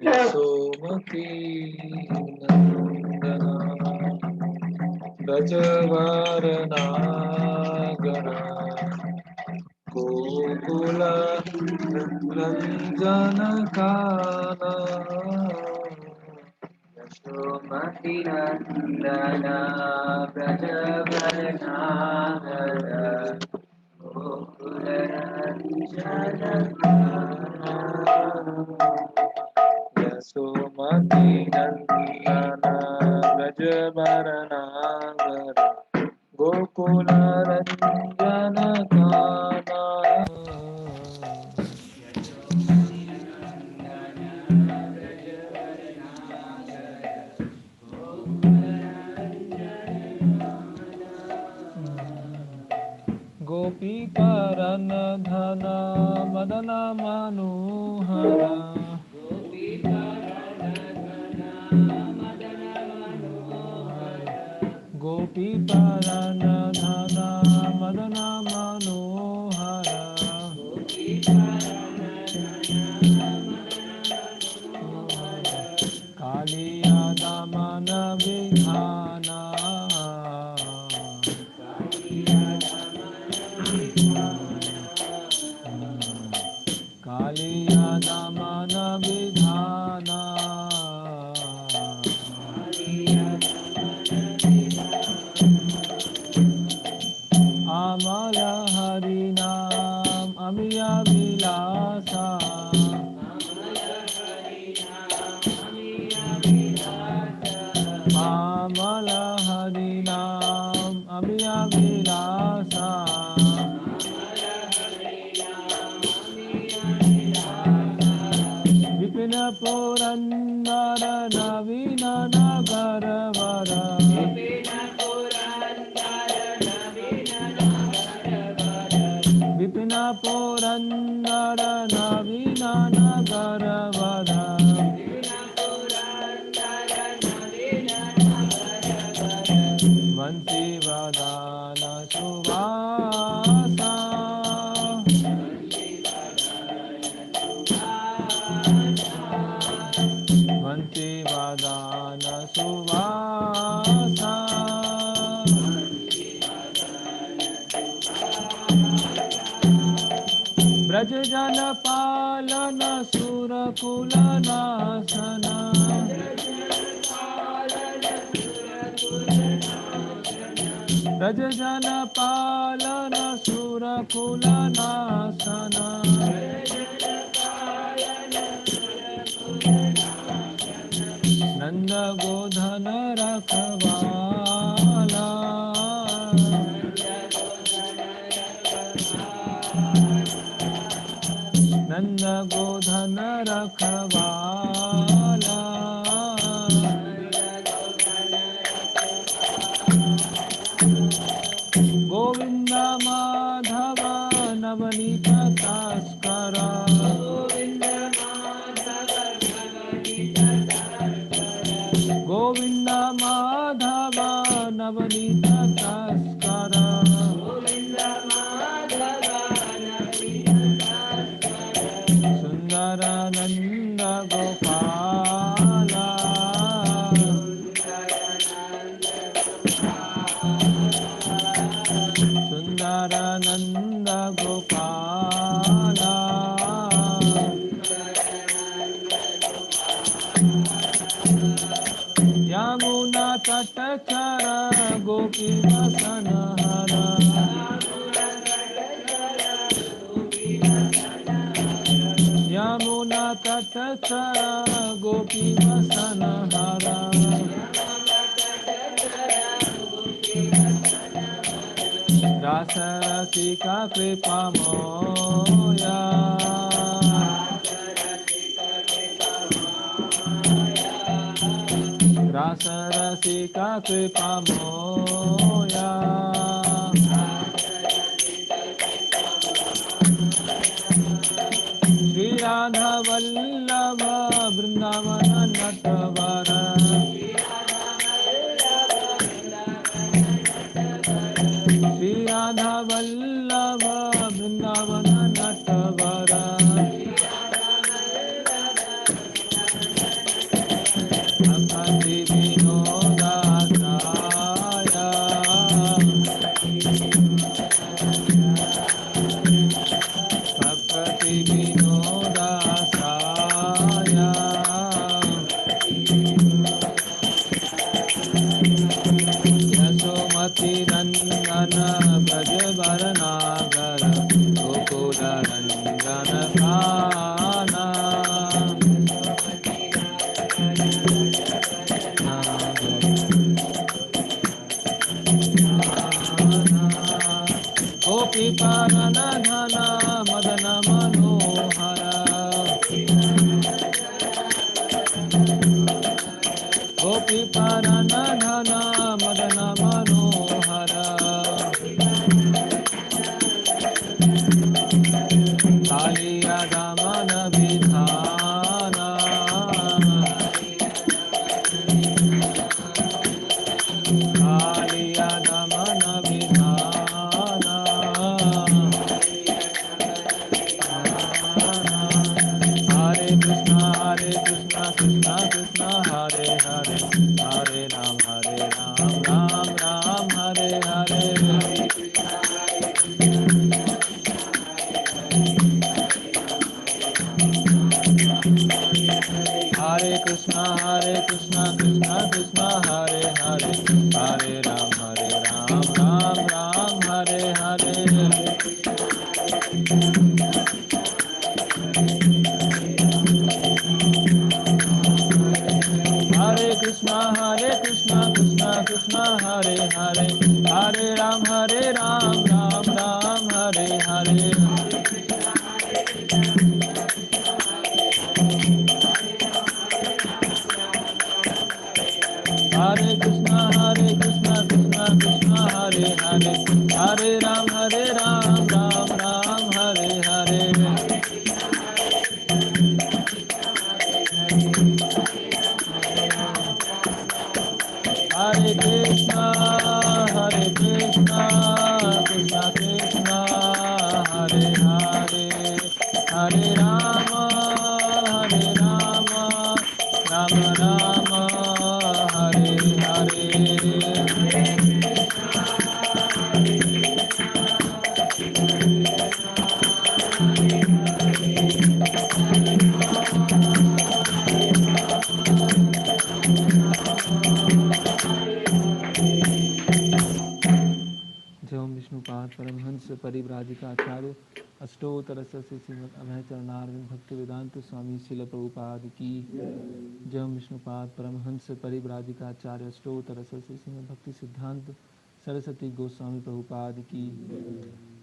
यशोमती नंदना ब्रजवरनागना गोकुल रञ्जनकाना यशोमती नन्दना व्रजवरनागरा गोकुल रञ्जनकाना यशोमती नन्दना व्रजवरनागरा गोकुल रञ्जनकाना गोपीकरनधन मदन मनोहरा गोपीकरनधन मदन मनोहरा कालिया दमन विधाना कालिया दमन विधाना अमल हरिनाम अमिय विलासा अमल हरिनाम अमिय विलासा विपिन पुरंदर नवीन नगर वर विपिन पुरंदर नवीन नगर वर वंशी वदन सुवासा वंशी वदन सुवासा ब्रज जन पालन सुरकुल नाशना ब्रज जन पालन सुरकुल नाशना नंद गोधन रखवाला नंद गोधन रखवाला गोविंद माधव नवनीत तस्कर गोविंद माधव नवनीत तस्कर सुंदर नंद गोपाला सुंदर नंद गोपाला यमुना तट चर गोपी वसन हरा यमुना तट चर गोपी वसन हरा दास रसिका कृपा मोया रास रसिका कृपा मोया श्री राधा वल्लभ वृंदावन नटवर श्री राधा वल्लभ वृंदावन नटवर प्रिया यशोमती नंदन ब्रज वरनागर गोकुल रंजन काना गोपी पालन धन मदन मनोहर गोपी पालन धन मदन मनोहर कालिया दमन विधान कालिया दमन विधान हरे कृष्ण कृष्ण कृष्ण हरे हरे हरे राम राम राम हरे हरे हरे कृष्ण कृष्ण कृष्ण हरे हरे हरे राम राम राम हरे हरे हरे कृष्ण कृष्ण कृष्ण हरे हरे हरे राम राम राम हरे हरे हरे कृष्ण कृष्ण कृष्ण हरे हरे हरे राम राम राम हरे हरे हरे कृष्ण कृष्ण कृष्ण हरे हरे हरे राम राम राम हरे हरे जय विष्णुपाद परमहंस परिव्राजिकाचार्य अष्टोत्तर श्रीमद अभय चरणारविंद भक्ति वेदांत स्वामी शिल प्रभुपाद की जय विष्णुपाद परमहंस परिव्राजिकाचार्य अष्टोत्तर श्रीमद भक्ति सिद्धांत सरस्वती गोस्वामी प्रभुपाद की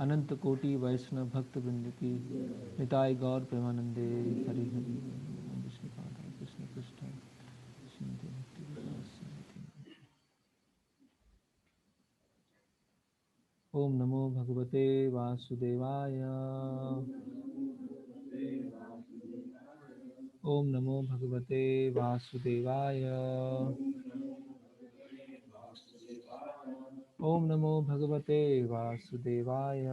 अनंत कोटि वैष्णव भक्त वृंद की निताय गौर प्रेमानंदे हरि हरि विष्णुपाद कृष्ण कृष्ण ओम नमो भगवते वासुदेवाय ओम नमो भगवते वासुदेवाय ओम नमो भगवते वासुदेवाय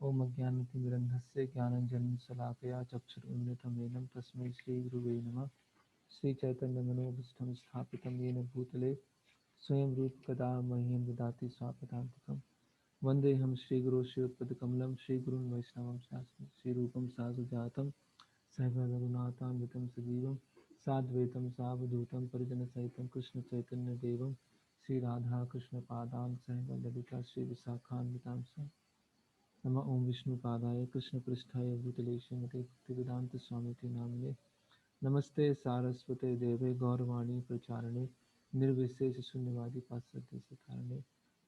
ओम अज्ञानतिमिरन्धस्य ज्ञानञ्जनशलाकया चक्षुरुन्मिलितं येन तस्मै श्रीगुरुवे नमः श्रीचैतन्यमनोभीष्टं स्थापितं येन भूतले स्वयं रूप कदा मह्यं ददाति स्वापदान्तिकं वन्देऽहं श्रीगुरो श्रीयुतपदकमलं श्रीगुरुं वैष्णवं श्रीरूपं साधुजातं सहगणरघुनाथान्वितं सजीवं साद्वैतं सावधूतं परिजनसहितं कृष्णचैतन्यदेवं श्रीराधाकृष्णपादान् सहगणललिता श्रीविशाखान्वितांश्च नमः ओं विष्णुपादाय कृष्णपृष्ठाय भूतले श्रीमते भक्तिवेदांत स्वामिति नामिने नमस्ते सारस्वते देवे गौरवाणी प्रचारणे निर्विशेष शून्यवादी पाश्चात्य सिद्धारणे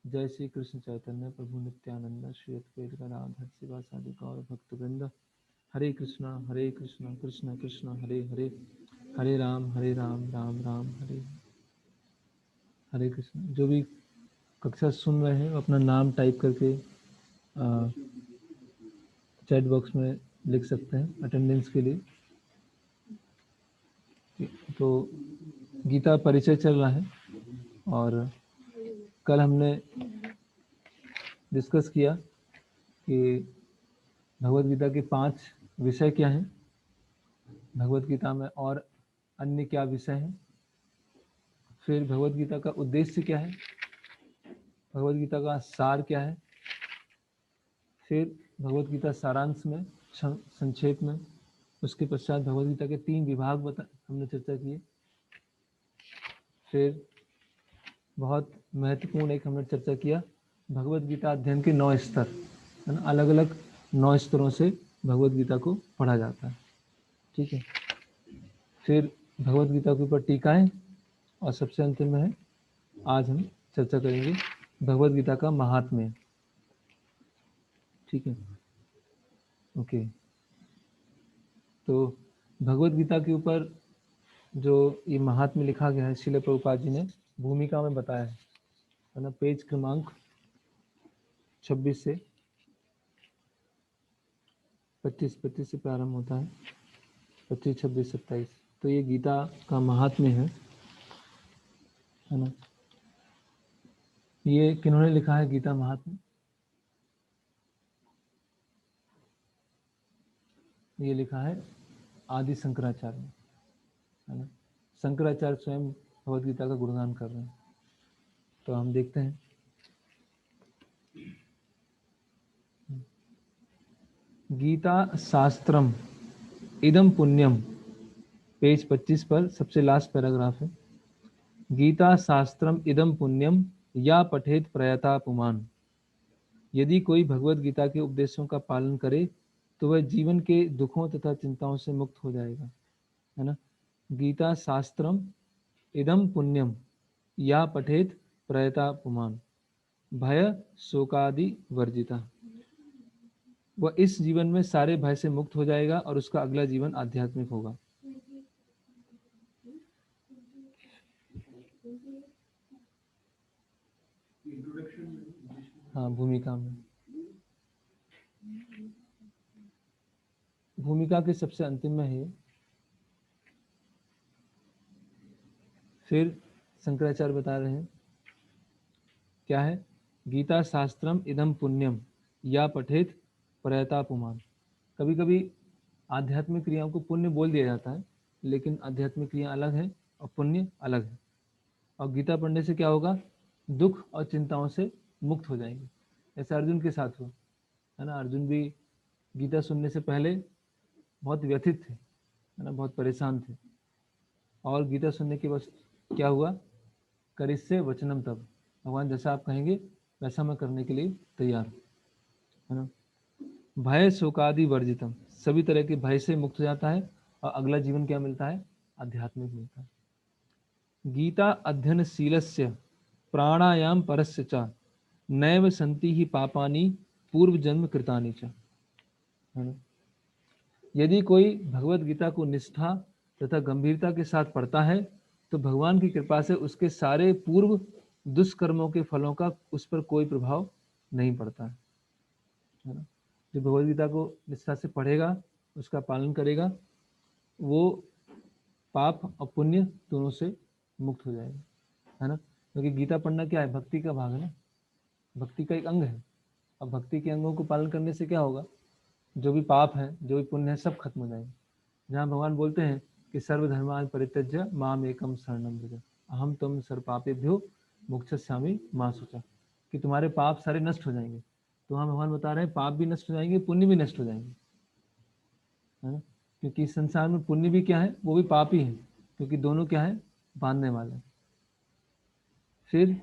जय श्री कृष्ण चैतन्य प्रभु नित्यानंद श्री अद्वैत गदाधर शिवासादि गौर भक्तवृंद हरे कृष्णा कृष्ण कृष्ण हरे हरे हरे राम राम राम हरे हरे कृष्ण। जो भी कक्षा सुन रहे हैं अपना नाम टाइप करके चैट बॉक्स में लिख सकते हैं अटेंडेंस के लिए। तो गीता परिचय चल रहा है और कल हमने डिस्कस किया कि भगवत गीता के 5 विषय क्या हैं, भगवत गीता में और अन्य क्या विषय हैं, फिर भगवत गीता का उद्देश्य क्या है, भगवत गीता का सार क्या है, फिर भगवत गीता सारांश में संक्षेप में। उसके पश्चात भगवद गीता के 3 विभाग हमने चर्चा किए। फिर बहुत महत्वपूर्ण एक हमने चर्चा किया, भगवद गीता अध्ययन के 9 स्तर, है ना, अलग अलग 9 स्तरों से भगवद गीता को पढ़ा जाता है। ठीक है। फिर भगवद गीता के ऊपर टीकाएं, और सबसे अंतिम में है आज हम चर्चा करेंगे भगवद गीता का महात्म्य। ठीक है, ओके। तो भगवद गीता के ऊपर जो ये महात्म्य लिखा गया है, श्रील प्रभुपाद जी ने भूमिका में बताया है ना, पेज क्रमांक 26 से 25 से प्रारंभ होता है, 25, 26, 27। तो ये गीता का महात्म्य है ना। ये किन्होंने लिखा है गीता महात्म्य? ये लिखा है आदि शंकराचार्य ने, है ना। शंकराचार्य स्वयं भगवद गीता का गुणगान कर रहे हैं। तो हम देखते हैं। गीता शास्त्रम इदम पुण्यम, पेज 25 पर सबसे लास्ट पैराग्राफ है। गीता शास्त्रम इदम पुण्यम या पठेत प्रयता पुमान। यदि कोई भगवद गीता के उपदेशों का पालन करे तो वह जीवन के दुखों तथा चिंताओं से मुक्त हो जाएगा, है ना। गीता शास्त्रम इदम पुण्यम या पठेत प्रयता पुमान, भय शोकादि वर्जिता। वह इस जीवन में सारे भय से मुक्त हो जाएगा और उसका अगला जीवन आध्यात्मिक होगा। हाँ, भूमिका में, भूमिका के सबसे अंतिम में है। फिर शंकराचार्य बता रहे हैं क्या है, गीता शास्त्रम इदम पुण्यम या पठेत प्रयता पुमान। कभी कभी आध्यात्मिक क्रियाओं को पुण्य बोल दिया जाता है, लेकिन आध्यात्मिक क्रिया अलग है और पुण्य अलग है। और गीता पढ़ने से क्या होगा, दुख और चिंताओं से मुक्त हो जाएंगे। ऐसा अर्जुन के साथ हुआ, है ना। अर्जुन भी गीता सुनने से पहले बहुत व्यथित थे, है ना, बहुत परेशान थे। और गीता सुनने के बाद क्या हुआ, करिष्ये वचनम तब, भगवान जैसा आप कहेंगे वैसा मैं करने के लिए तैयार हूँ, है ना। भय शोकादि वर्जितम, सभी तरह के भय से मुक्त हो जाता है और अगला जीवन क्या मिलता है, आध्यात्मिक मिलता है। गीता अध्ययन शीलस्य प्राणायाम परस्य च नैव संति ही पापानि पूर्व जन्म कृतानि च, है ना। यदि कोई भगवत गीता को निष्ठा तथा गंभीरता के साथ पढ़ता है तो भगवान की कृपा से उसके सारे पूर्व दुष्कर्मों के फलों का उस पर कोई प्रभाव नहीं पड़ता है ना। जो भगवत गीता को निष्ठा से पढ़ेगा, उसका पालन करेगा, वो पाप और पुण्य दोनों से मुक्त हो जाएगा, है ना। क्योंकि गीता पढ़ना क्या है, भक्ति का भाग है ना, भक्ति का एक अंग है। अब भक्ति के अंगों को पालन करने से क्या होगा, जो भी पाप है, जो भी पुण्य है, सब खत्म हो जाएंगे। जहाँ भगवान बोलते हैं कि सर्वधर्मान परित्यज्य माम एकम शरणम व्रज अहम तुम सर्वपापेभ्यो मोक्षयिष्यामि मा शुचा, कि तुम्हारे पाप सारे नष्ट हो जाएंगे। तो हम भगवान बता रहे हैं पाप भी नष्ट हो जाएंगे, पुण्य भी नष्ट हो जाएंगे, है ना। क्योंकि इस संसार में पुण्य भी क्या है, वो भी पाप ही है, क्योंकि दोनों क्या है, बांधने वाले। फिर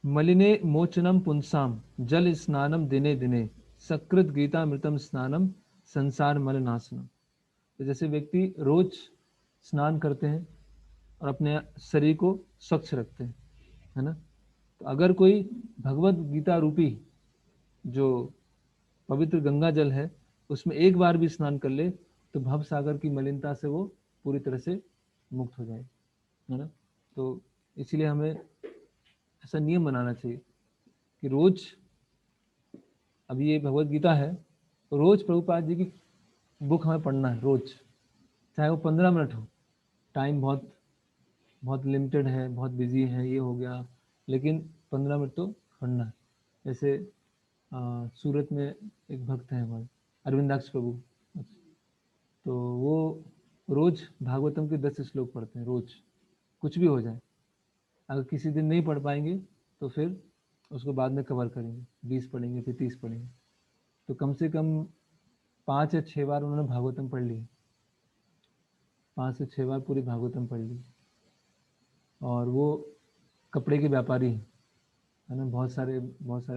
मलिने मोचनम पुंसाम जल स्नानम दिने दिने सकृत गीता मृतम स्नानम संसार मल नाशनम। तो जैसे व्यक्ति रोज स्नान करते हैं और अपने शरीर को स्वच्छ रखते हैं, है ना। तो अगर कोई भगवत गीता रूपी जो पवित्र गंगा जल है उसमें एक बार भी स्नान कर ले तो भव सागर की मलिनता से वो पूरी तरह से मुक्त हो जाए, है ना। तो इसीलिए हमें ऐसा नियम बनाना चाहिए कि रोज, अभी ये भगवत गीता है तो रोज प्रभुपाद जी की बुक हमें पढ़ना है रोज, चाहे वो 15 मिनट हो। टाइम बहुत बहुत लिमिटेड है, बहुत बिजी है, ये हो गया, लेकिन 15 मिनट तो पढ़ना है। जैसे सूरत में एक भक्त हैं हमारे अरविंदाक्ष प्रभु, तो वो रोज भागवतम के 10 श्लोक पढ़ते हैं रोज, कुछ भी हो जाए। अगर किसी दिन नहीं पढ़ पाएंगे तो फिर उसको बाद में कवर करेंगे, 20 पढ़ेंगे, फिर 30 पढ़ेंगे। तो कम से कम 5 या 6 बार उन्होंने भागवतम पढ़ ली, 5 से 6 बार पूरी भागवतम पढ़ ली। और वो कपड़े के व्यापारी है ना, बहुत सारे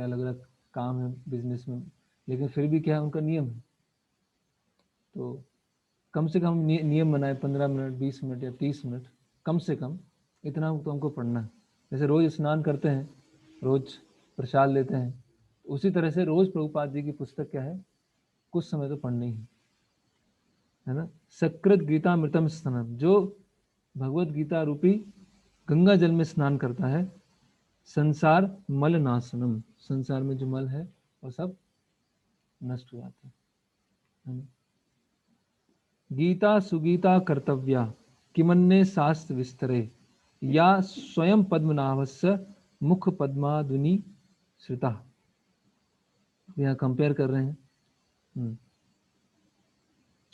अलग अलग काम है बिजनेस में, लेकिन फिर भी क्या है, उनका नियम है। तो कम से कम नियम बनाए 15 मिनट 20 मिनट या 30 मिनट, कम से कम इतना तो हमको पढ़ना है। जैसे रोज स्नान करते हैं, रोज प्रसाद लेते हैं, उसी तरह से रोज प्रभुपाद जी की पुस्तक क्या है, कुछ समय तो पढ़नी है ना। सकृत गीता मृतम स्नानम, जो भगवत गीता रूपी गंगा जल में स्नान करता है, संसार मल नाशनम, संसार में जो मल है वो सब नष्ट हो जाता है ना? गीता सुगीता कर्तव्या किमन्ने शास्त्र विस्तरे, या स्वयं पद्मनाभस्य मुख पद्मादुनि श्रुता। यहाँ कंपेयर कर रहे हैं।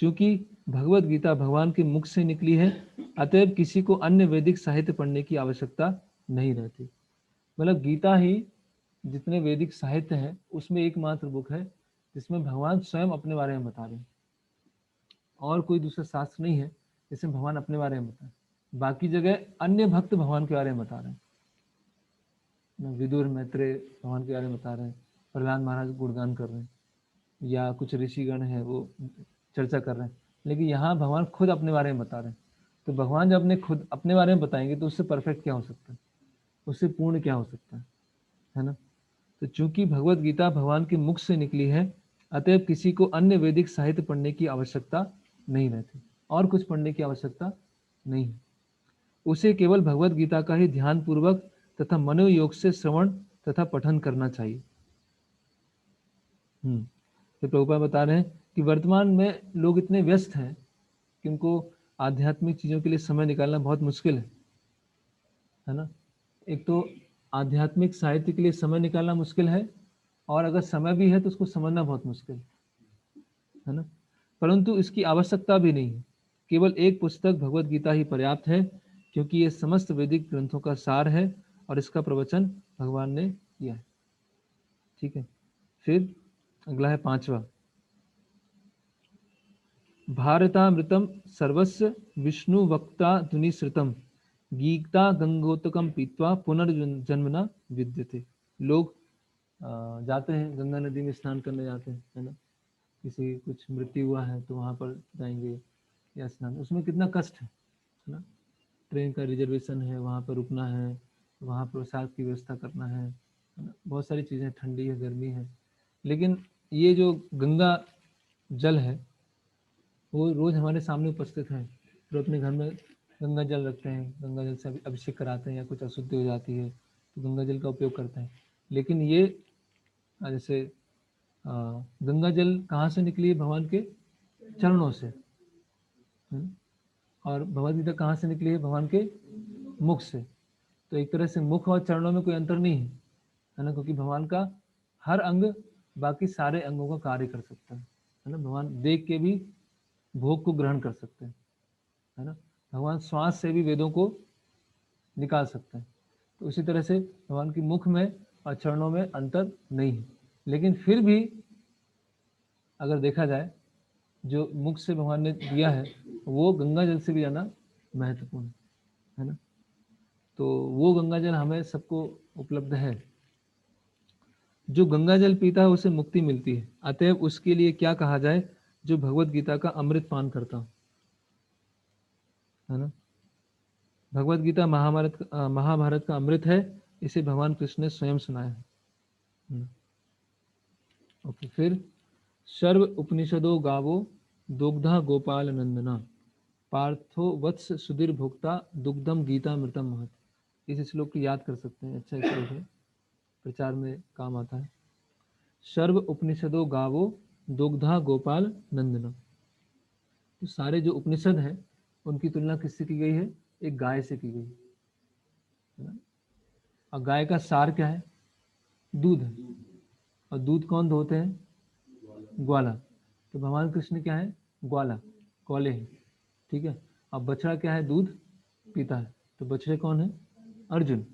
क्योंकि भगवत गीता भगवान के मुख से निकली है, अतएव किसी को अन्य वैदिक साहित्य पढ़ने की आवश्यकता नहीं रहती। मतलब गीता ही जितने वैदिक साहित्य है उसमें एकमात्र बुक है जिसमें भगवान स्वयं अपने बारे में बता रहे हैं, और कोई दूसरा शास्त्र नहीं है जिसमें भगवान अपने बारे में बताए। बाकी जगह अन्य भक्त भगवान के बारे में बता रहे हैं, विदुर मैत्रेय भगवान के बारे में बता रहे हैं, प्रहलाद महाराज गुणगान कर रहे हैं, या कुछ ऋषिगण हैं वो चर्चा कर रहे हैं, लेकिन यहाँ भगवान खुद अपने बारे में बता रहे हैं। तो भगवान जब खुद अपने बारे में बताएंगे तो उससे परफेक्ट क्या हो सकता है, उससे पूर्ण क्या हो सकता है ना। तो चूंकि भगवत गीता भगवान के मुख से निकली है, अतएव किसी को अन्य वैदिक साहित्य पढ़ने की आवश्यकता नहीं रहती, और कुछ पढ़ने की आवश्यकता नहीं है। उसे केवल भगवत गीता का ही ध्यान पूर्वक तथा मनोयोग से श्रवण तथा पठन करना चाहिए। तो प्रभुपाद बता रहे हैं कि वर्तमान में लोग इतने व्यस्त हैं कि उनको आध्यात्मिक चीजों के लिए समय निकालना बहुत मुश्किल है ना। एक तो आध्यात्मिक साहित्य के लिए समय निकालना मुश्किल है, और अगर समय भी है तो उसको समझना बहुत मुश्किल है ना। परंतु इसकी आवश्यकता भी नहीं है, केवल एक पुस्तक भगवत गीता ही पर्याप्त है, क्योंकि ये समस्त वैदिक ग्रंथों का सार है और इसका प्रवचन भगवान ने किया है। ठीक है, फिर अगला है 5वां, भारतामृतम सर्वस्य विष्णु वक्ता धुनि श्रुतम, गीता गंगोतकम पीत्वा पुनर्जन्मना विद्यते। लोग जाते हैं गंगा नदी में स्नान करने जाते हैं, है ना। किसी कुछ मृत्यु हुआ है तो वहाँ पर जाएंगे या स्नान, उसमें कितना कष्ट है ना। ट्रेन का रिजर्वेशन है, वहाँ पर रुकना है, वहाँ प्रसाद की व्यवस्था करना है ना, बहुत सारी चीज़ें, ठंडी है गर्मी है। लेकिन ये जो गंगा जल है वो रोज़ हमारे सामने उपस्थित है। तो अपने घर में गंगा जल रखते हैं, गंगा जल से अभिषेक कराते हैं, या कुछ अशुद्धि हो जाती है तो गंगा जल का उपयोग करते हैं। लेकिन ये जैसे गंगा जल कहाँ से निकली है, भगवान के चरणों से। और भगवद गीता कहाँ से निकली है, भगवान के मुख से। तो एक तरह से मुख और चरणों में कोई अंतर नहीं है ना, क्योंकि भगवान का हर अंग बाकी सारे अंगों का कार्य कर सकता है ना। भगवान देख के भी भोग को ग्रहण कर सकते हैं, है ना। भगवान श्वास से भी वेदों को निकाल सकते हैं। तो उसी तरह से भगवान की मुख में और चरणों में अंतर नहीं है। लेकिन फिर भी अगर देखा जाए, जो मुख से भगवान ने दिया है वो गंगा जल से भी ज़्यादा महत्वपूर्ण है ना। तो वो गंगा जल हमें सबको उपलब्ध है। जो गंगा जल पीता है उसे मुक्ति मिलती है, अतएव उसके लिए क्या कहा जाए, जो भगवत गीता का अमृत पान करता हो, है ना। भगवत गीता महाभारत का अमृत है, इसे भगवान कृष्ण ने स्वयं सुनाया है। ओके, फिर सर्व उपनिषदो गावो दुग्धा गोपाल नंदना, पार्थो वत्स सुधीर भोक्ता दुग्धम गीता मृतम महत। इस श्लोक को याद कर सकते हैं, अच्छा श्लोक है, प्रचार में काम आता है। सर्व उपनिषदो गावो दुग्धा गोपाल नंदना। तो सारे जो उपनिषद हैं उनकी तुलना किससे की गई है, एक गाय से की गई है ना। और गाय का सार क्या है, दूध है, और दूध कौन दोहते हैं, ग्वाला। तो भगवान कृष्ण क्या है, ग्वाला, कौले हैं, ठीक है। अब बछड़ा क्या है, दूध पीता है, तो बछड़े कौन है, अर्जुन,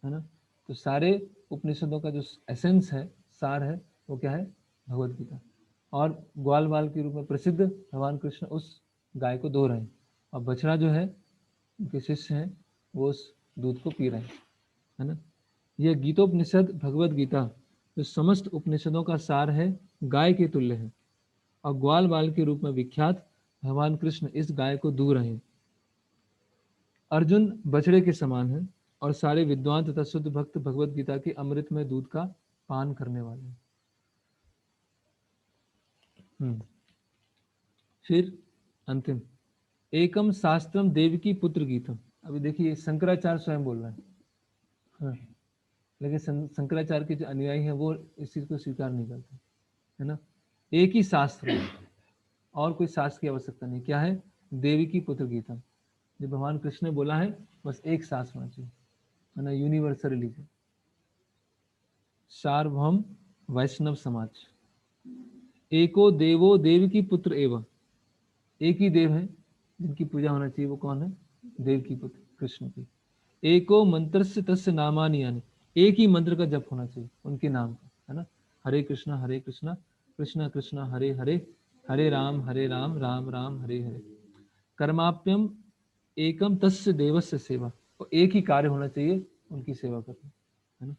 है ना। तो सारे उपनिषदों का जो एसेंस है, सार है, वो क्या है, भगवत गीता। और ग्वाल बाल के रूप में प्रसिद्ध भगवान कृष्ण उस गाय को दो रहे हैं, और बछड़ा जो है उनके शिष्य हैं वो उस दूध को पी रहे हैं, है ना। यह गीतोपनिषद भगवत गीता जो समस्त उपनिषदों का सार है गाय के तुल्य है, और ग्वाल बाल के रूप में विख्यात भगवान कृष्ण इस गाय को दूह रहे हैं। अर्जुन बछड़े के समान है और सारे विद्वान तथा शुद्ध भक्त भगवत गीता के अमृत में दूध का पान करने वाले हैं। फिर अंतिम एकम शास्त्रम देवकी पुत्र गीतम। अभी देखिए शंकराचार्य स्वयं बोल रहे हैं, हाँ। लेकिन शंकराचार्य के जो अनुयायी हैं वो इस चीज को स्वीकार नहीं करते, है ना। एक ही शास्त्र है और कोई शास्त्र की आवश्यकता नहीं। क्या है? देवकी पुत्र गीतम। जो भगवान कृष्ण ने बोला है बस एक शास्त्र होना चाहिए, है ना, यूनिवर्सल रिलीजन। सार्वभौम वैष्णव समाज। एको देवो देव की पुत्र एवं। एक ही देव है जिनकी पूजा होना चाहिए, वो कौन है? देव की पुत्र कृष्ण की। एको मंत्र से तस्य नामानि यानी। एक ही मंत्र का जप होना चाहिए उनके नाम का, है ना। हरे कृष्णा कृष्णा कृष्णा हरे हरे, हरे राम राम राम हरे हरे। कर्माप्यम एकम तस्य देवस्य सेवा। और एक ही कार्य होना चाहिए उनकी सेवा करना, है ना।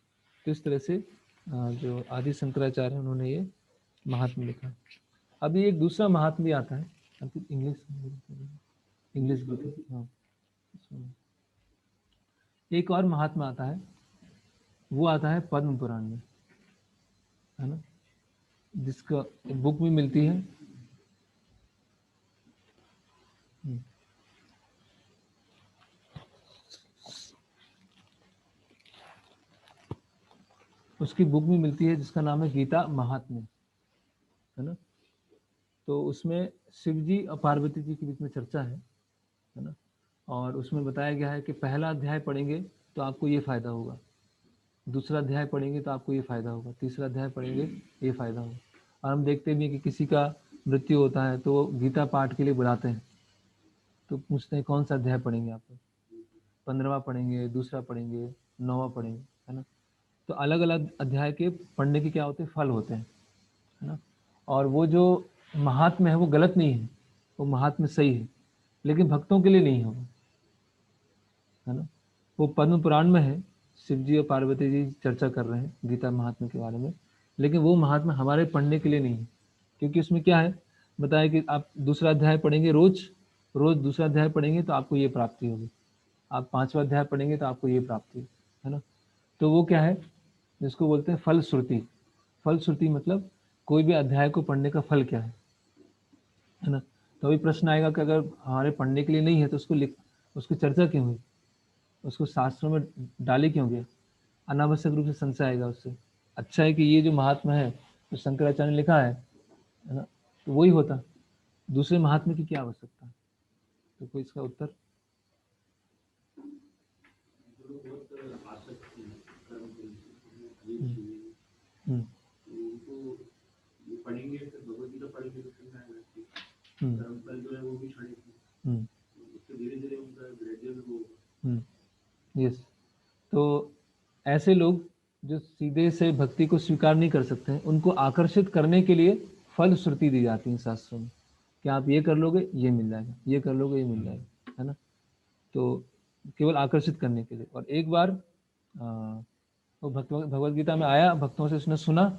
तो इस तरह से जो आदि शंकराचार्य हैं उन्होंने ये महात्म्य लिखा। अभी एक दूसरा महात्म्य भी आता है, इंग्लिश बुक, हाँ। एक और महात्मा आता है, वो आता है पद्म पुराण में, है ना, जिसका बुक भी मिलती है। उसकी बुक भी मिलती है जिसका नाम है गीता महात्म्य, है ना। तो उसमें शिव जी और पार्वती जी के बीच में चर्चा है ना। और उसमें बताया गया है कि पहला अध्याय पढ़ेंगे तो आपको ये फायदा होगा, दूसरा अध्याय पढ़ेंगे तो आपको ये फायदा होगा, तीसरा अध्याय पढ़ेंगे ये फायदा होगा। और हम देखते भी हैं कि किसी का मृत्यु होता है तो वो गीता पाठ के लिए बुलाते हैं, तो पूछते हैं कौन सा अध्याय पढ़ेंगे आप? 15वां पढ़ेंगे, दूसरा पढ़ेंगे, 9वां पढ़ेंगे, है ना। तो अलग अलग अध्याय के पढ़ने के क्या होते हैं? फल होते हैं, है ना। और वो जो महात्म्य है वो गलत नहीं है, वो महात्म्य सही है, लेकिन भक्तों के लिए नहीं होगा, है ना। वो पद्म पुराण में है, शिव जी और पार्वती जी चर्चा कर रहे हैं गीता महात्म्य के बारे में, लेकिन वो महात्म्य हमारे पढ़ने के लिए नहीं है। क्योंकि उसमें क्या है बताया कि आप दूसरा अध्याय पढ़ेंगे, रोज रोज दूसरा अध्याय पढ़ेंगे तो आपको ये प्राप्ति होगी, आप 5वां अध्याय पढ़ेंगे तो आपको ये प्राप्ति है ना। तो वो क्या है जिसको बोलते हैं फल श्रुति। फल श्रुति मतलब कोई भी अध्याय को पढ़ने का फल क्या है ना। तो अभी प्रश्न आएगा कि अगर हमारे पढ़ने के लिए नहीं है तो उसको लिख, उसकी चर्चा क्यों हुई, उसको शास्त्रों में डाले क्यों गया? अनावश्यक रूप से संशय आएगा उससे। अच्छा है कि ये जो महात्मा है जो शंकराचार्य ने लिखा है ना, तो वही होता, दूसरे महात्मा की क्या आवश्यकता? तो कोई इसका उत्तर? पढ़ेंगे तो भगवदगीता पढ़ेंगे तो कर्म फल जो है वो भी छोड़ेंगे, उससे धीरे धीरे उनका ग्रेजुअल वो। यस। तो ऐसे लोग जो सीधे से भक्ति को स्वीकार नहीं कर सकते हैं, उनको आकर्षित करने के लिए फल श्रुति दी जाती है शास्त्रों में कि आप ये कर लोगे ये मिल जाएगा, ये कर लोगे ये मिल जाएगा, है ना। तो केवल आकर्षित करने के लिए। और एक बार वो भगवत गीता में आया, भक्तों से उसने सुना,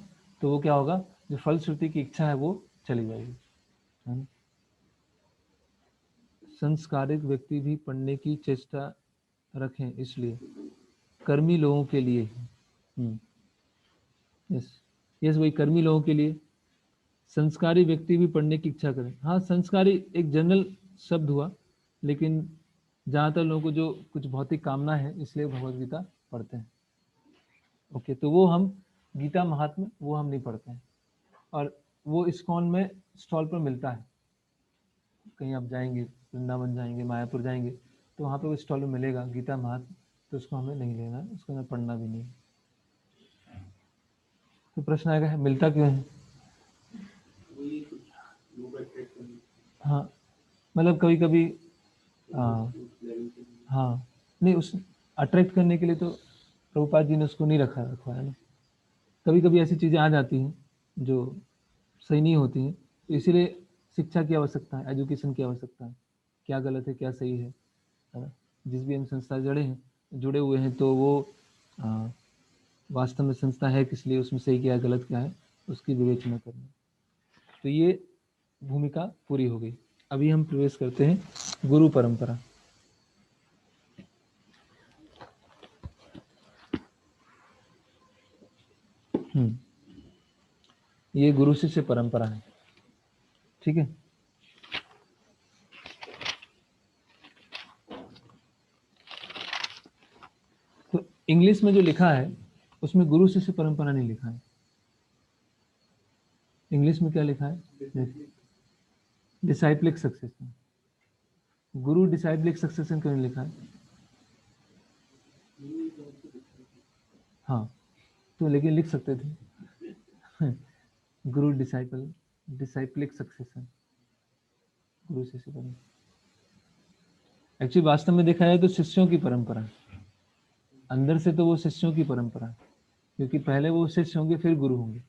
तो वो क्या होगा, जो फल श्रुति की इच्छा है वो चली जाएगी, है ना। संस्कारित व्यक्ति भी पढ़ने की चेष्टा रखें, इसलिए कर्मी लोगों के लिए। यस यस, वही कर्मी लोगों के लिए। संस्कारी व्यक्ति भी पढ़ने की इच्छा करें। हाँ, संस्कारी एक जनरल शब्द हुआ, लेकिन ज़्यादातर लोगों को जो कुछ भौतिक कामना है इसलिए भगवत गीता पढ़ते हैं। ओके, तो वो हम गीता महात्म्य वो हम नहीं पढ़ते हैं। और वो इस्कॉन में स्टॉल पर मिलता है, कहीं आप जाएंगे, वृंदावन जाएंगे, मायापुर जाएंगे, तो वहाँ पे वो स्टॉल में मिलेगा गीता महात्म्य, तो उसको हमें नहीं लेना है, उसको हमें पढ़ना भी नहीं। तो प्रश्न आएगा मिलता क्यों है? हाँ, मतलब कभी कभी हाँ, नहीं, उस अट्रैक्ट करने के लिए तो प्रभुपाद जी ने उसको नहीं रखा है ना। कभी कभी ऐसी चीज़ें आ जाती हैं जो सही नहीं होती हैं। तो इसीलिए शिक्षा की आवश्यकता है, एजुकेशन की आवश्यकता है, क्या गलत है क्या सही है ना। जिस भी हम संस्था जुड़े हुए हैं तो वो वास्तव में संस्था है किस लिए, उसमें सही क्या है गलत क्या है उसकी विवेचना करना। तो ये भूमिका पूरी हो गई। अभी हम प्रवेश करते हैं गुरु परंपरा। ये गुरु शिष्य परंपरा है, ठीक है। तो इंग्लिश में जो लिखा है उसमें गुरु शिष्य परंपरा नहीं लिखा है। इंग्लिश में क्या लिखा है? डिसाइप्लिक सक्सेशन। गुरु डिसाइप्लिक सक्सेशन क्यों नहीं लिखा है? हाँ, तो लेकिन लिख सकते थे गुरु डिसाइप्लिक सक्सेशन, गुरु शिष्य परंपरा। एक्चुअली वास्तव में देखा जाए तो शिष्यों की परंपरा है, अंदर से तो वो शिष्यों की परंपरा है, क्योंकि पहले वो शिष्य होंगे फिर गुरु होंगे,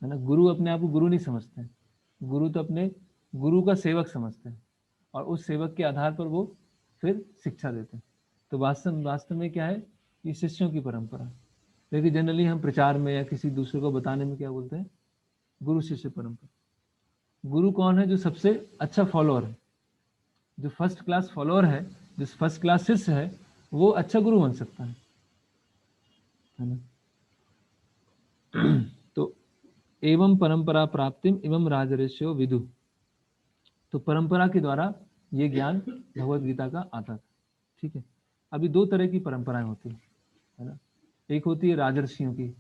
है ना। गुरु अपने आप को गुरु नहीं समझते हैं, गुरु तो अपने गुरु का सेवक समझते हैं और उस सेवक के आधार पर वो फिर शिक्षा देते हैं। तो वास्तव में क्या है, ये शिष्यों की परंपरा है। लेकिन जनरली हम प्रचार में या किसी दूसरे को बताने में क्या बोलते हैं, गुरु शिष्य परंपरा। गुरु कौन है? जो सबसे अच्छा फॉलोअर है, जो फर्स्ट क्लास फॉलोअर है, जो फर्स्ट क्लास शिष्य है, वो अच्छा गुरु बन सकता है ना। तो एवं परंपरा प्राप्तिम एवं राजर्षियो विदु। तो परंपरा के द्वारा ये ज्ञान भगवत गीता का आता था, ठीक है। अभी दो तरह की परंपराएं होती है ना। एक होती है राजर्षियों की,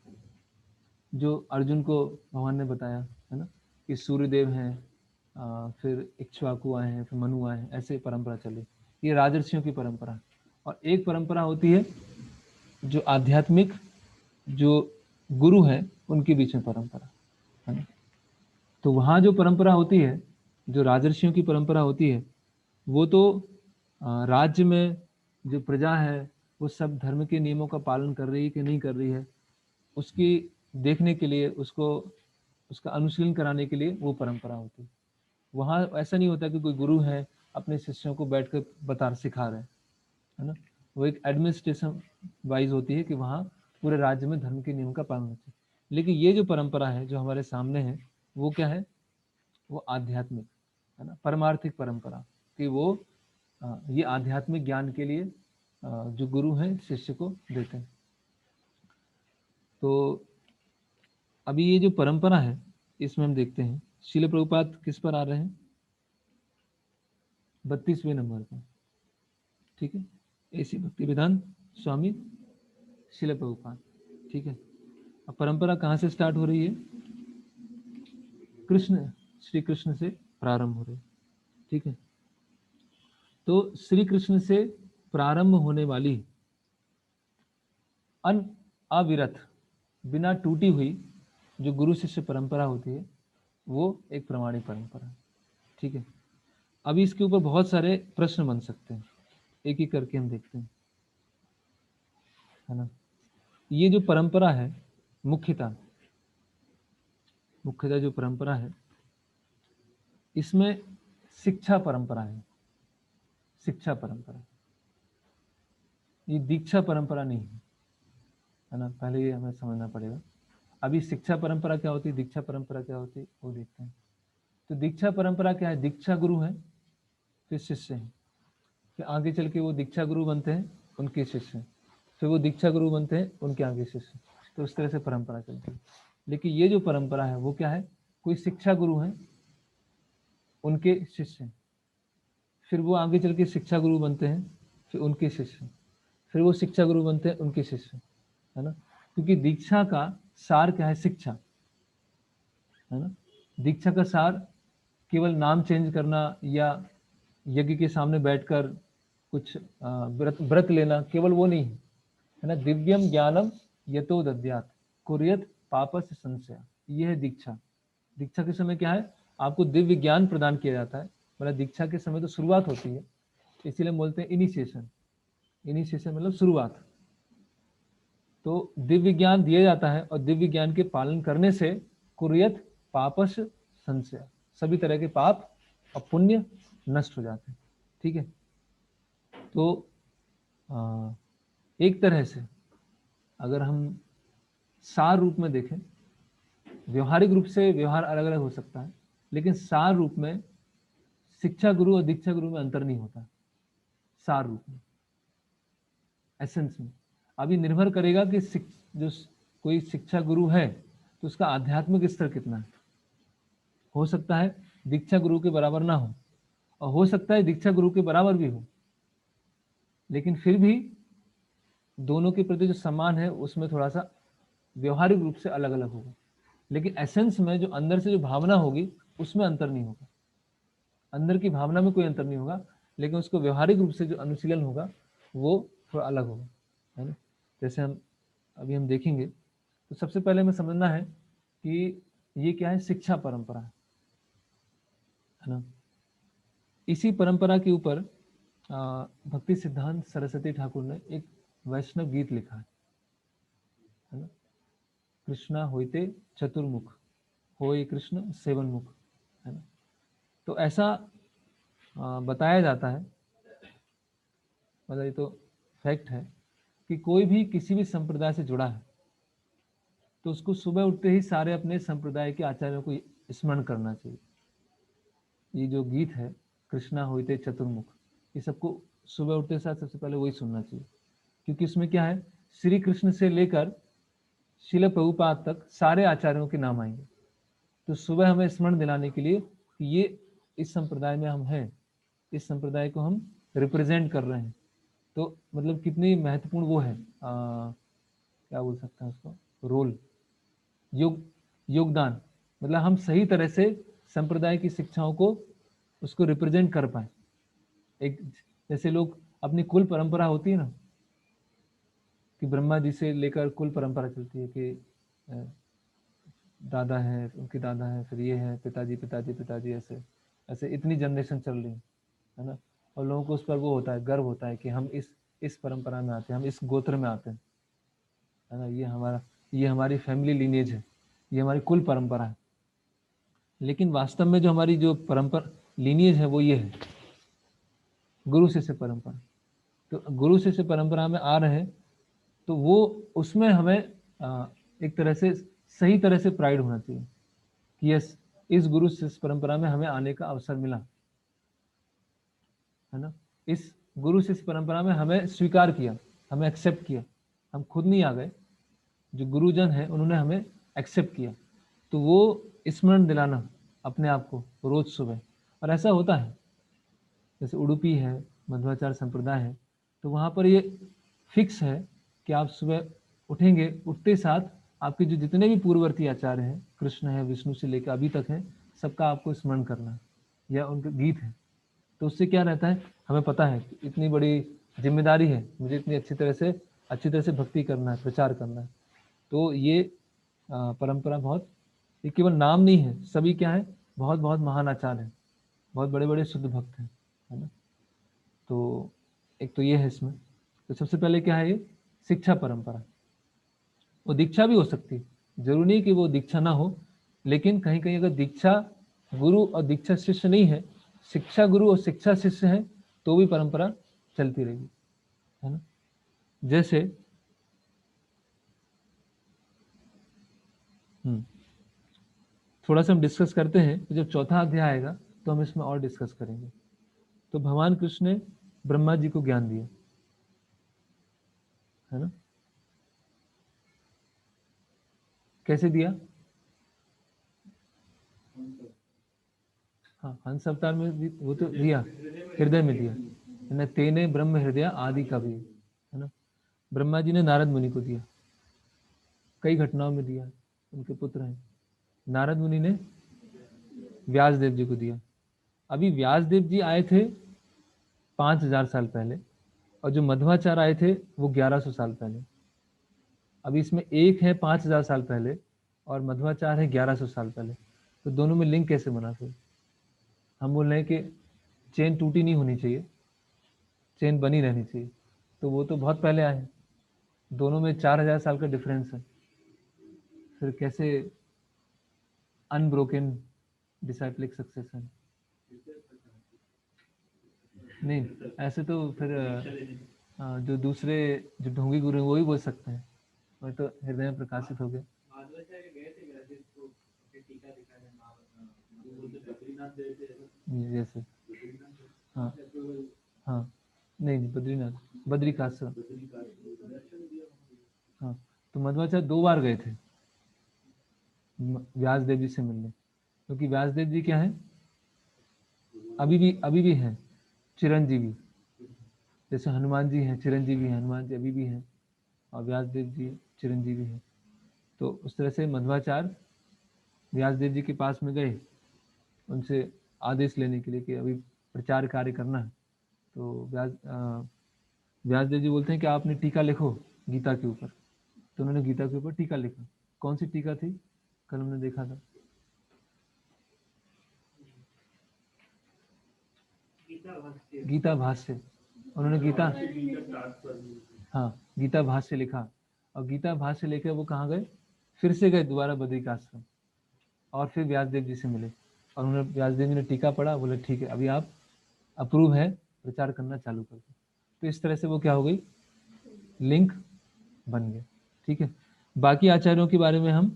जो अर्जुन को भगवान ने बताया है ना, कि सूर्यदेव हैं, फिर इक्ष्वाकु आए हैं, फिर मनु आए हैं, ऐसे परंपरा चली। ये राजर्षियों की परंपरा। और एक परंपरा होती है जो आध्यात्मिक, जो गुरु हैं उनके बीच में परंपरा, है ना। तो वहाँ जो परंपरा होती है, जो राजर्षियों की परंपरा होती है, वो तो राज्य में जो प्रजा है वो सब धर्म के नियमों का पालन कर रही है कि नहीं कर रही है, उसकी देखने के लिए, उसको उसका अनुशीलन कराने के लिए वो परंपरा होती है। वहाँ ऐसा नहीं होता कि कोई गुरु है अपने शिष्यों को बैठकर बता सिखा रहे हैं, है ना। वो एक एडमिनिस्ट्रेशन वाइज होती है कि वहाँ पूरे राज्य में धर्म के नियम का पालन होता है। लेकिन ये जो परंपरा है जो हमारे सामने है, वो क्या है, वो आध्यात्मिक, है ना, परमार्थिक परंपरा। कि वो ये आध्यात्मिक ज्ञान के लिए जो गुरु हैं शिष्य को देते हैं। तो अभी ये जो परंपरा है इसमें हम देखते हैं श्रील प्रभुपाद किस पर आ रहे हैं, 32वें नंबर पर, ठीक है। ऐसी भक्ति वेदांत स्वामी श्रील प्रभुपाद, ठीक है। अब परंपरा कहाँ से स्टार्ट हो रही है? श्री कृष्ण से प्रारंभ हो रही है, ठीक है। तो श्री कृष्ण से प्रारंभ होने वाली अविरत, बिना टूटी हुई जो गुरु शिष्य परंपरा होती है, वो एक प्रमाणिक परंपरा है, ठीक है। अभी इसके ऊपर बहुत सारे प्रश्न बन सकते हैं, एक एक करके हम देखते हैं, है ना। ये जो परंपरा है मुख्यतः जो परंपरा है, इसमें शिक्षा परंपरा है, शिक्षा परंपरा, ये दीक्षा परंपरा नहीं है ना। पहले ये हमें समझना पड़ेगा। अभी शिक्षा परंपरा क्या होती है, दीक्षा परंपरा क्या होती है, वो देखते हैं। तो दीक्षा परंपरा क्या है? दीक्षा गुरु है, फिर शिष्य हैं, फिर आगे चल के वो दीक्षा गुरु बनते हैं, उनके शिष्य हैं, फिर वो दीक्षा गुरु बनते हैं, उनके आगे शिष्य। तो इस तरह से परंपरा चलती है। लेकिन ये जो परंपरा है वो क्या है, कोई शिक्षा गुरु है, उनके शिष्य हैं, फिर वो आगे चल के शिक्षा गुरु बनते हैं, फिर उनके शिष्य, फिर वो शिक्षा गुरु बनते हैं, उनके शिष्य, है ना। क्योंकि दीक्षा का सार क्या है? शिक्षा, है ना। दीक्षा का सार केवल नाम चेंज करना या यज्ञ के सामने बैठकर कुछ व्रत लेना, केवल वो नहीं है ना। दिव्यम ज्ञानम यतो दद्यात् कुर्यत पापस्य संशय, ये है दीक्षा। दीक्षा के समय क्या है? आपको दिव्य ज्ञान प्रदान किया जाता है। मतलब दीक्षा के समय तो शुरुआत होती है, इसीलिए बोलते हैं इनिशिएशन। इनिशिएशन मतलब शुरुआत। तो दिव्य ज्ञान दिया जाता है और दिव्य ज्ञान के पालन करने से कुर्यत पापस संशय, सभी तरह के पाप और पुण्य नष्ट हो जाते हैं। ठीक है, तो एक तरह से अगर हम सार रूप में देखें, व्यवहारिक रूप से व्यवहार अलग अलग हो सकता है, लेकिन सार रूप में शिक्षा गुरु और दीक्षा गुरु में अंतर नहीं होता। सार रूप में, एसेंस में अभी निर्भर करेगा कि जो कोई शिक्षा गुरु है तो उसका आध्यात्मिक स्तर कितना है। हो सकता है दीक्षा गुरु के बराबर ना हो, और हो सकता है दीक्षा गुरु के बराबर भी हो, लेकिन फिर भी दोनों के प्रति जो सम्मान है उसमें थोड़ा सा व्यवहारिक रूप से अलग अलग होगा, लेकिन एसेंस में जो अंदर से जो भावना होगी उसमें अंतर नहीं होगा। अंदर की भावना में कोई अंतर नहीं होगा, लेकिन उसको व्यवहारिक रूप से जो अनुशीलन होगा वो थोड़ा अलग होगा, है ना। जैसे हम देखेंगे, तो सबसे पहले हमें समझना है कि ये क्या है, शिक्षा परंपरा है ना। इसी परंपरा के ऊपर भक्ति सिद्धांत सरस्वती ठाकुर ने एक वैष्णव गीत लिखा है ना। कृष्णा होइते चतुर्मुख, होए कृष्ण सेवन मुख, है ना। तो ऐसा बताया जाता है, मतलब ये तो फैक्ट है कि कोई भी किसी भी संप्रदाय से जुड़ा है तो उसको सुबह उठते ही सारे अपने संप्रदाय के आचार्यों को स्मरण करना चाहिए। ये जो गीत है कृष्णा होइते चतुर्मुख, ये सबको सुबह उठते साथ सबसे पहले वही सुनना चाहिए, क्योंकि इसमें क्या है, श्री कृष्ण से लेकर शिल प्रभुपाद तक सारे आचार्यों के नाम आएंगे। तो सुबह हमें स्मरण दिलाने के लिए कि ये इस संप्रदाय में हम हैं, इस संप्रदाय को हम रिप्रेजेंट कर रहे हैं, तो मतलब कितनी महत्वपूर्ण वो है, क्या बोल सकते हैं उसको, रोल, योगदान, मतलब हम सही तरह से संप्रदाय की शिक्षाओं को उसको रिप्रेजेंट कर पाए। एक जैसे लोग अपनी कुल परंपरा होती है ना, कि ब्रह्मा जी से लेकर कुल परंपरा चलती है कि दादा है, उनके दादा है, फिर ये है, पिताजी पिताजी पिताजी, ऐसे ऐसे इतनी जनरेशन चल रही है ना। और लोगों को उस पर वो होता है, गर्व होता है कि हम इस परंपरा में आते हैं, हम इस गोत्र में आते हैं, है ना। ये हमारी फैमिली लीनेज है, ये हमारी कुल परंपरा है। लेकिन वास्तव में जो हमारी जो परंपरा लीनियज है वो ये है, गुरु शिष्य परंपरा। तो गुरु शिष्य परंपरा में आ रहे हैं तो वो उसमें हमें एक तरह से सही तरह से प्राइड होना चाहिए कि यस, इस गुरु शिष्य परंपरा में हमें आने का अवसर मिला, है ना। इस गुरु शिष्य परंपरा में हमें स्वीकार किया, हमें एक्सेप्ट किया, हम खुद नहीं आ गए, जो गुरुजन है उन्होंने हमें एक्सेप्ट किया। तो वो स्मरण दिलाना अपने आप को रोज सुबह, और ऐसा होता है जैसे उडुपी है, मध्वाचार्य संप्रदाय है, तो वहाँ पर ये फिक्स है कि आप सुबह उठेंगे, उठते साथ आपके जो जितने भी पूर्ववर्ती आचार्य हैं, कृष्ण है, विष्णु से लेकर अभी तक हैं, सबका आपको स्मरण करना है, या उनके गीत है। तो उससे क्या रहता है, हमें पता है कि इतनी बड़ी जिम्मेदारी है, मुझे इतनी अच्छी तरह से भक्ति करना है, प्रचार करना है। तो ये परंपरा बहुत, ये केवल नाम नहीं है, सभी क्या है, बहुत बहुत महान आचार्य हैं, बहुत बड़े बड़े शुद्ध भक्त हैं, है ना। तो एक तो ये है इसमें। तो सबसे पहले क्या है, ये शिक्षा परंपरा। वो दीक्षा भी हो सकती है, जरूरी नहीं कि वो दीक्षा ना हो, लेकिन कहीं कहीं अगर दीक्षा गुरु और दीक्षा शिष्य नहीं है, शिक्षा गुरु और शिक्षा शिष्य है, तो भी परंपरा चलती रहेगी, है ना। जैसे थोड़ा सा हम डिस्कस करते हैं, तो जब चौथा अध्याय आएगा तो हम इसमें और डिस्कस करेंगे। तो भगवान कृष्ण ने ब्रह्मा जी को ज्ञान दिया, है ना। कैसे दिया? हाँ, हंस अवतार में वो तो दिया, हृदय में दिया, है ना। तेने ब्रह्म हृदय आदि कवि, है ना। ब्रह्मा जी ने नारद मुनि को दिया, कई घटनाओं में दिया, उनके पुत्र हैं। नारद मुनि ने व्यास देव जी को दिया। अभी व्यास देव जी आए थे 5000 साल पहले, और जो मध्वाचार्य आए थे वो 1100 साल पहले। अभी इसमें एक है 5000 साल पहले और मध्वाचार्य है 1100 साल पहले, तो दोनों में लिंक कैसे बना? फिर हम बोल रहे हैं कि चेन टूटी नहीं होनी चाहिए, चेन बनी रहनी चाहिए, तो वो तो बहुत पहले आए हैं, दोनों में 4000 साल का डिफरेंस है, फिर कैसे अनब्रोकन डिसाइप्लिक सक्सेशन। नहीं, ऐसे तो फिर जो दूसरे जो ढोंगी गुरु हैं वो ही बोल सकते हैं, वो तो हृदय में प्रकाशित हो गए। जैसे हाँ हाँ, नहीं बद्रीनाथ, बद्रिकाश्रम। हाँ, तो मध्वाचार्य 2 बार गए थे व्यासदेव जी से मिलने, क्योंकि व्यासदेव जी क्या है, अभी भी हैं चिरंजीवी। जैसे हनुमान जी हैं चिरंजीवी हैं, हनुमान जी अभी भी हैं, और व्यासदेव जी चिरंजीवी हैं। तो उस तरह से मध्वाचार्य व्यासदेव जी के पास में गए उनसे आदेश लेने के लिए कि अभी प्रचार कार्य करना है। तो व्यासदेव जी बोलते हैं कि आपने टीका लिखो गीता के ऊपर। तो उन्होंने गीता के ऊपर टीका लिखा। कौन सी टीका थी, कल हमने देखा था, गीता भाष्य। उन्होंने गीता, हाँ, गीता भाष्य लिखा, और गीता भाष्य लेकर वो कहाँ गए, फिर से गए दोबारा बद्रिकाश्रम, और फिर व्यासदेव जी से मिले, और उन्होंने व्यासदेव जी ने टीका पढ़ा, बोले ठीक है अभी आप अप्रूव है, प्रचार करना चालू कर दो। तो इस तरह से वो क्या हो गई, लिंक बन गया। ठीक है, बाकी आचार्यों के बारे में हम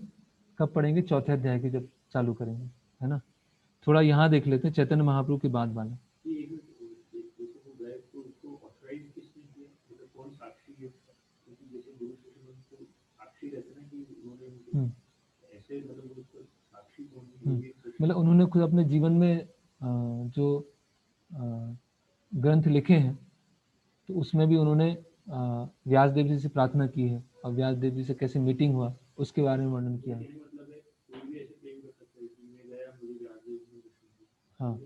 कब पढ़ेंगे, चौथे अध्याय के जब चालू करेंगे, है ना। थोड़ा यहाँ देख लेते हैं चैतन्य महाप्रभु के बाद वाला। मतलब उन्होंने खुद अपने जीवन में जो ग्रंथ लिखे हैं, तो उसमें भी उन्होंने व्यासदेव जी से प्रार्थना की है, और व्यासदेव जी से कैसे मीटिंग हुआ उसके बारे में वर्णन किया है। हाँ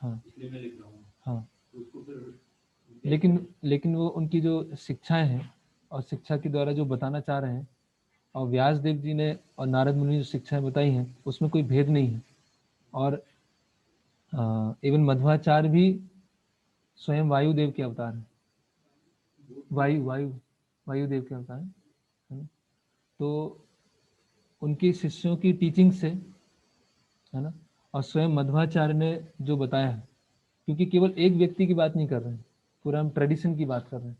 हाँ हाँ, लेकिन वो उनकी जो शिक्षाएं हैं और शिक्षा के द्वारा जो बताना चाह रहे हैं, और व्यासदेव जी ने और नारद मुनि जो शिक्षाएं बताई हैं उसमें कोई भेद नहीं है। और इवन मध्वाचार्य भी स्वयं वायुदेव के अवतार हैं, वायुदेव के अवतार हैं, है ना। तो उनके शिष्यों की टीचिंग से, है ना, और स्वयं मध्वाचार्य ने जो बताया है, क्योंकि केवल एक व्यक्ति की बात नहीं कर रहे हैं, पूरा हम ट्रेडिशन की बात कर रहे हैं।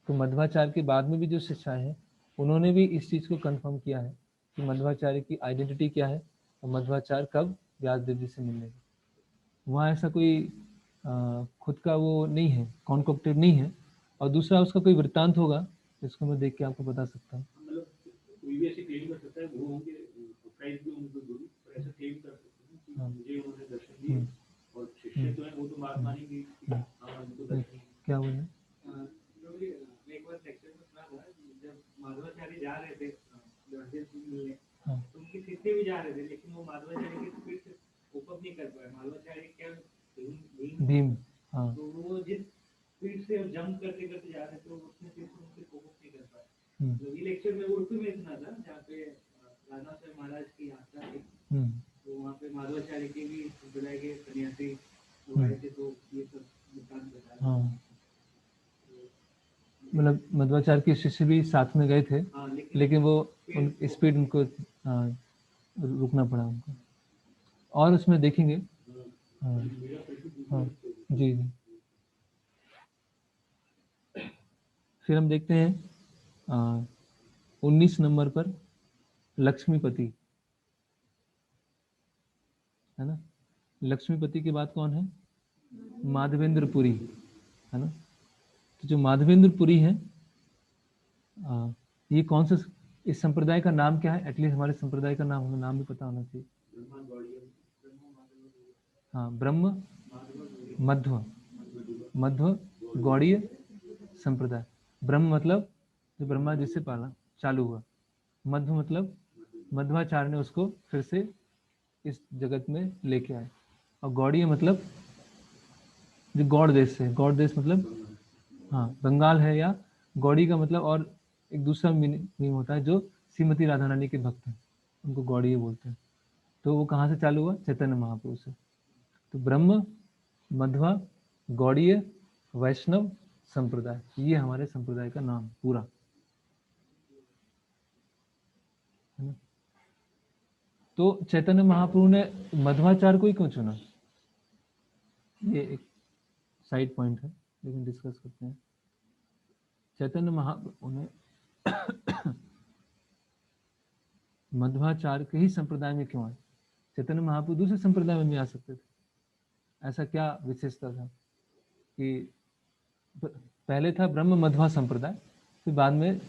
तो मध्वाचार्य के बाद में भी जो शिष्याएं हैं उन्होंने भी इस चीज़ को कंफर्म किया है कि मध्वाचार्य की आइडेंटिटी क्या है, और मध्वाचार्य कब व्यासदेव जी से मिलने। वहाँ ऐसा कोई खुद का वो नहीं है, कॉन्कोक्टेड नहीं है। और दूसरा उसका कोई वृत्तांत होगा जिसको मैं देख के आपको बता सकता हूँ। क्या बोले, माधवाचार्य जा रहे थे तो उनके शिष्य भी जा रहे थे, लेकिन वो माधवाचार्य की स्पीड से कोप अप नहीं कर पाए। माधवाचार्य क्या भीम, हाँ, तो वो जिस स्पीड से जंप करते करते जा रहे थे उसमें से उनसे कोप अप नहीं कर पाए। तो ये लेक्चर में उर्दू में सुना था जहाँ पे राणा साहब महाराज की यात्रा थी, तो वहाँ पे माधवाचार्य के भी संप्रदाय के सन्यासी हुए थे, तो ये सब वृत्तांत बताया। मतलब मध्वाचार्य के शिष्य भी साथ में गए थे, लेकिन वो स्पीड उनको रुकना पड़ा उनको। और उसमें देखेंगे, हाँ हाँ जी जी। फिर हम देखते हैं 19 नंबर पर लक्ष्मीपति, है ना। लक्ष्मीपति के बाद कौन है, माधवेंद्रपुरी, है ना। तो जो माधवेंद्रपुरी है, ये कौन सा, इस संप्रदाय का नाम क्या है, एटलीस्ट हमारे संप्रदाय का नाम, हमें नाम भी पता होना चाहिए। हाँ, ब्रह्म मध्व गौड़ीय संप्रदाय। ब्रह्म मतलब जो ब्रह्मा जी से पाला चालू हुआ, मध्व मतलब मध्वाचार्य ने उसको फिर से इस जगत में लेके आए, और गौड़ीय मतलब जो गौड़ देश से, गौड़ देश मतलब हाँ बंगाल है, या गौड़ी का मतलब और एक दूसरा मीनिंग होता है, जो श्रीमती राधा रानी के भक्त हैं उनको गौड़ीय बोलते हैं। तो वो कहाँ से चालू हुआ, चैतन्य महाप्रभु से। तो ब्रह्म, मध्वा, गौड़ीय, वैष्णव, संप्रदाय, ये हमारे संप्रदाय का नाम पूरा है ना। तो चैतन्य महाप्रभु ने मध्वाचार्य को ही क्यों चुना, ये एक साइड पॉइंट है, लेकिन डिस्कस करते हैं। चैतन्य महाप्रभु ने मध्वाचार्य के ही संप्रदाय में क्यों आए? चैतन्य महाप्रभु दूसरे संप्रदाय में भी आ सकते थे, ऐसा क्या विशेषता था कि पहले था ब्रह्म मध्वा संप्रदाय, फिर बाद में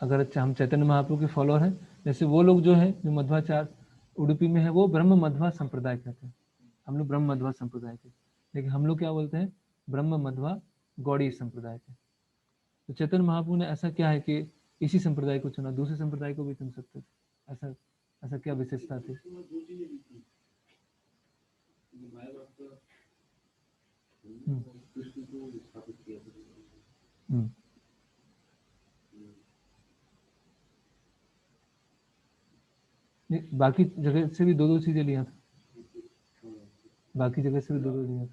अगर हम चैतन्य महाप्रभु के फॉलोअर हैं, जैसे वो लोग जो है जो मध्वाचार्य उडुपी में है वो ब्रह्म मध्वा संप्रदाय कहते हैं, हम लोग ब्रह्म मध्वा संप्रदाय के, लेकिन हम लोग क्या बोलते हैं, ब्रह्म मध्वा गौड़ी संप्रदाय के। तो चैतन्य महाप्रभु ने ऐसा क्या है कि इसी संप्रदाय को चुना, दूसरे संप्रदाय को भी चुन सकते थे, ऐसा ऐसा क्या विशेषता थी? बाकी जगह से भी दो दो चीजें लिया था, बाकी जगह से भी दो दो लिया था।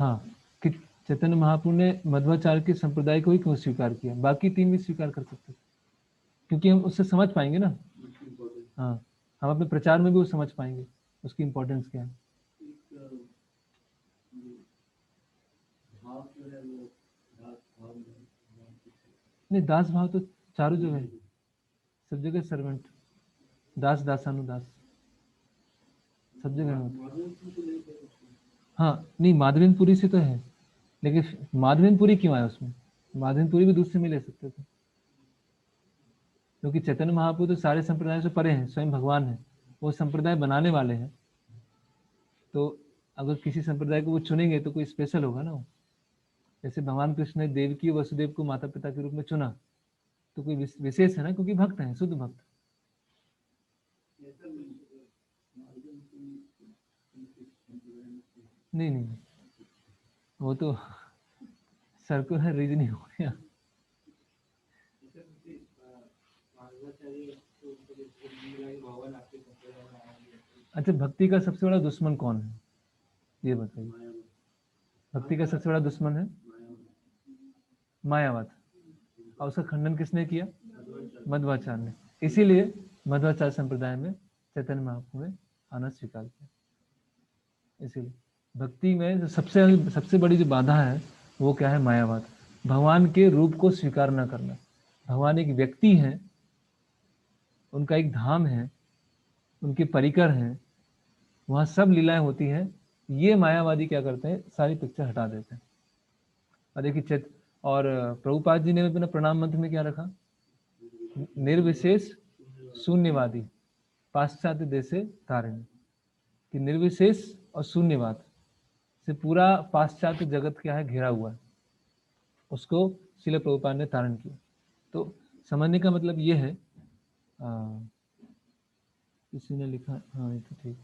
हाँ, कि चैतन्य महाप्रभु ने मध्वाचार्य के संप्रदाय को ही क्यों स्वीकार किया, बाकी तीन भी स्वीकार कर सकते थे, क्योंकि हम उससे समझ पाएंगे ना। हाँ, हम अपने प्रचार में भी वो समझ पाएंगे उसकी इम्पोर्टेंस क्या है। नहीं, दास भाव तो चारों जगह है, सब जगह सर्वेंट, दास दासानुदास सब जगह है। हाँ नहीं, माधवेंद्रपुरी से तो है, लेकिन माधवेंद्रपुरी क्यों आया उसमें, माधवेंद्रपुरी भी दूसरे में ले सकते थे, क्योंकि चैतन्य महाप्रभु तो सारे संप्रदाय से परे हैं, स्वयं भगवान है, वो संप्रदाय बनाने वाले हैं, तो अगर किसी संप्रदाय को वो चुनेंगे तो कोई स्पेशल होगा ना। जैसे भगवान कृष्ण ने देवकी वसुदेव को माता पिता के रूप में चुना, तो कोई विशेष है ना, क्योंकि भक्त हैं, शुद्ध भक्त। नहीं नहीं, वो तो सर्कुलर रीजनिंग हो गया। अच्छा, भक्ति का सबसे बड़ा दुश्मन कौन है, ये बताइए। भक्ति का सबसे बड़ा दुश्मन है मायावाद, और उसका खंडन किसने किया, मध्वाचार्य ने। इसीलिए मध्वाचार्य संप्रदाय में चैतन्य महाप्रभु ने आना स्वीकार किया। इसीलिए भक्ति में जो सबसे बड़ी जो बाधा है वो क्या है, मायावाद, भगवान के रूप को स्वीकार न करना। भगवान एक व्यक्ति है, उनका एक धाम है, उनके परिकर हैं, वहाँ सब लीलाएं होती हैं, ये मायावादी क्या करते हैं, सारी पिक्चर हटा देते हैं। और देखिए और प्रभुपाद जी ने अपना प्रणाम मंत्र में क्या रखा, निर्विशेष शून्यवादी पाश्चात्य देशे तारिणी, कि निर्विशेष और शून्यवाद से पूरा पाश्चात्य जगत क्या है, घेरा हुआ है, उसको श्रील प्रभुपाद ने तारण किया। तो समझने का मतलब ये है, किसी ने लिखा, हाँ ये तो ठीक,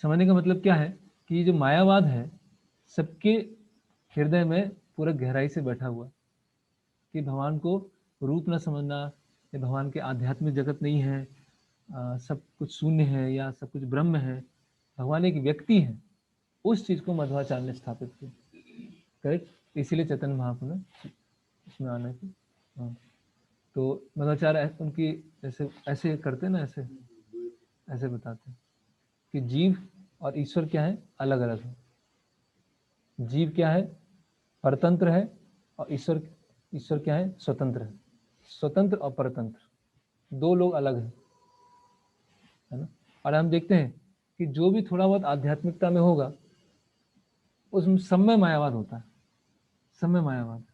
समझने का मतलब क्या है कि जो मायावाद है सबके हृदय में पूरा गहराई से बैठा हुआ, कि भगवान को रूप न समझना, या भगवान के आध्यात्मिक जगत नहीं है, सब कुछ शून्य है या सब कुछ ब्रह्म है, भगवान एक व्यक्ति है, उस चीज को मध्वाचार्य ने स्थापित किया। करेक्ट, इसीलिए चैतन्य महाप्रभु ने इसमें आने की। हाँ, तो मध्वाचार्य उनकी जैसे ऐसे करते ना, ऐसे बताते हैं कि जीव और ईश्वर क्या है, अलग अलग है। जीव क्या है, परतंत्र है, और ईश्वर क्या है, स्वतंत्र है। स्वतंत्र और परतंत्र दो लोग अलग हैं, है ना। और हम देखते हैं कि जो भी थोड़ा बहुत आध्यात्मिकता में होगा उसमें सब में मायावाद होता है, सब में मायावाद।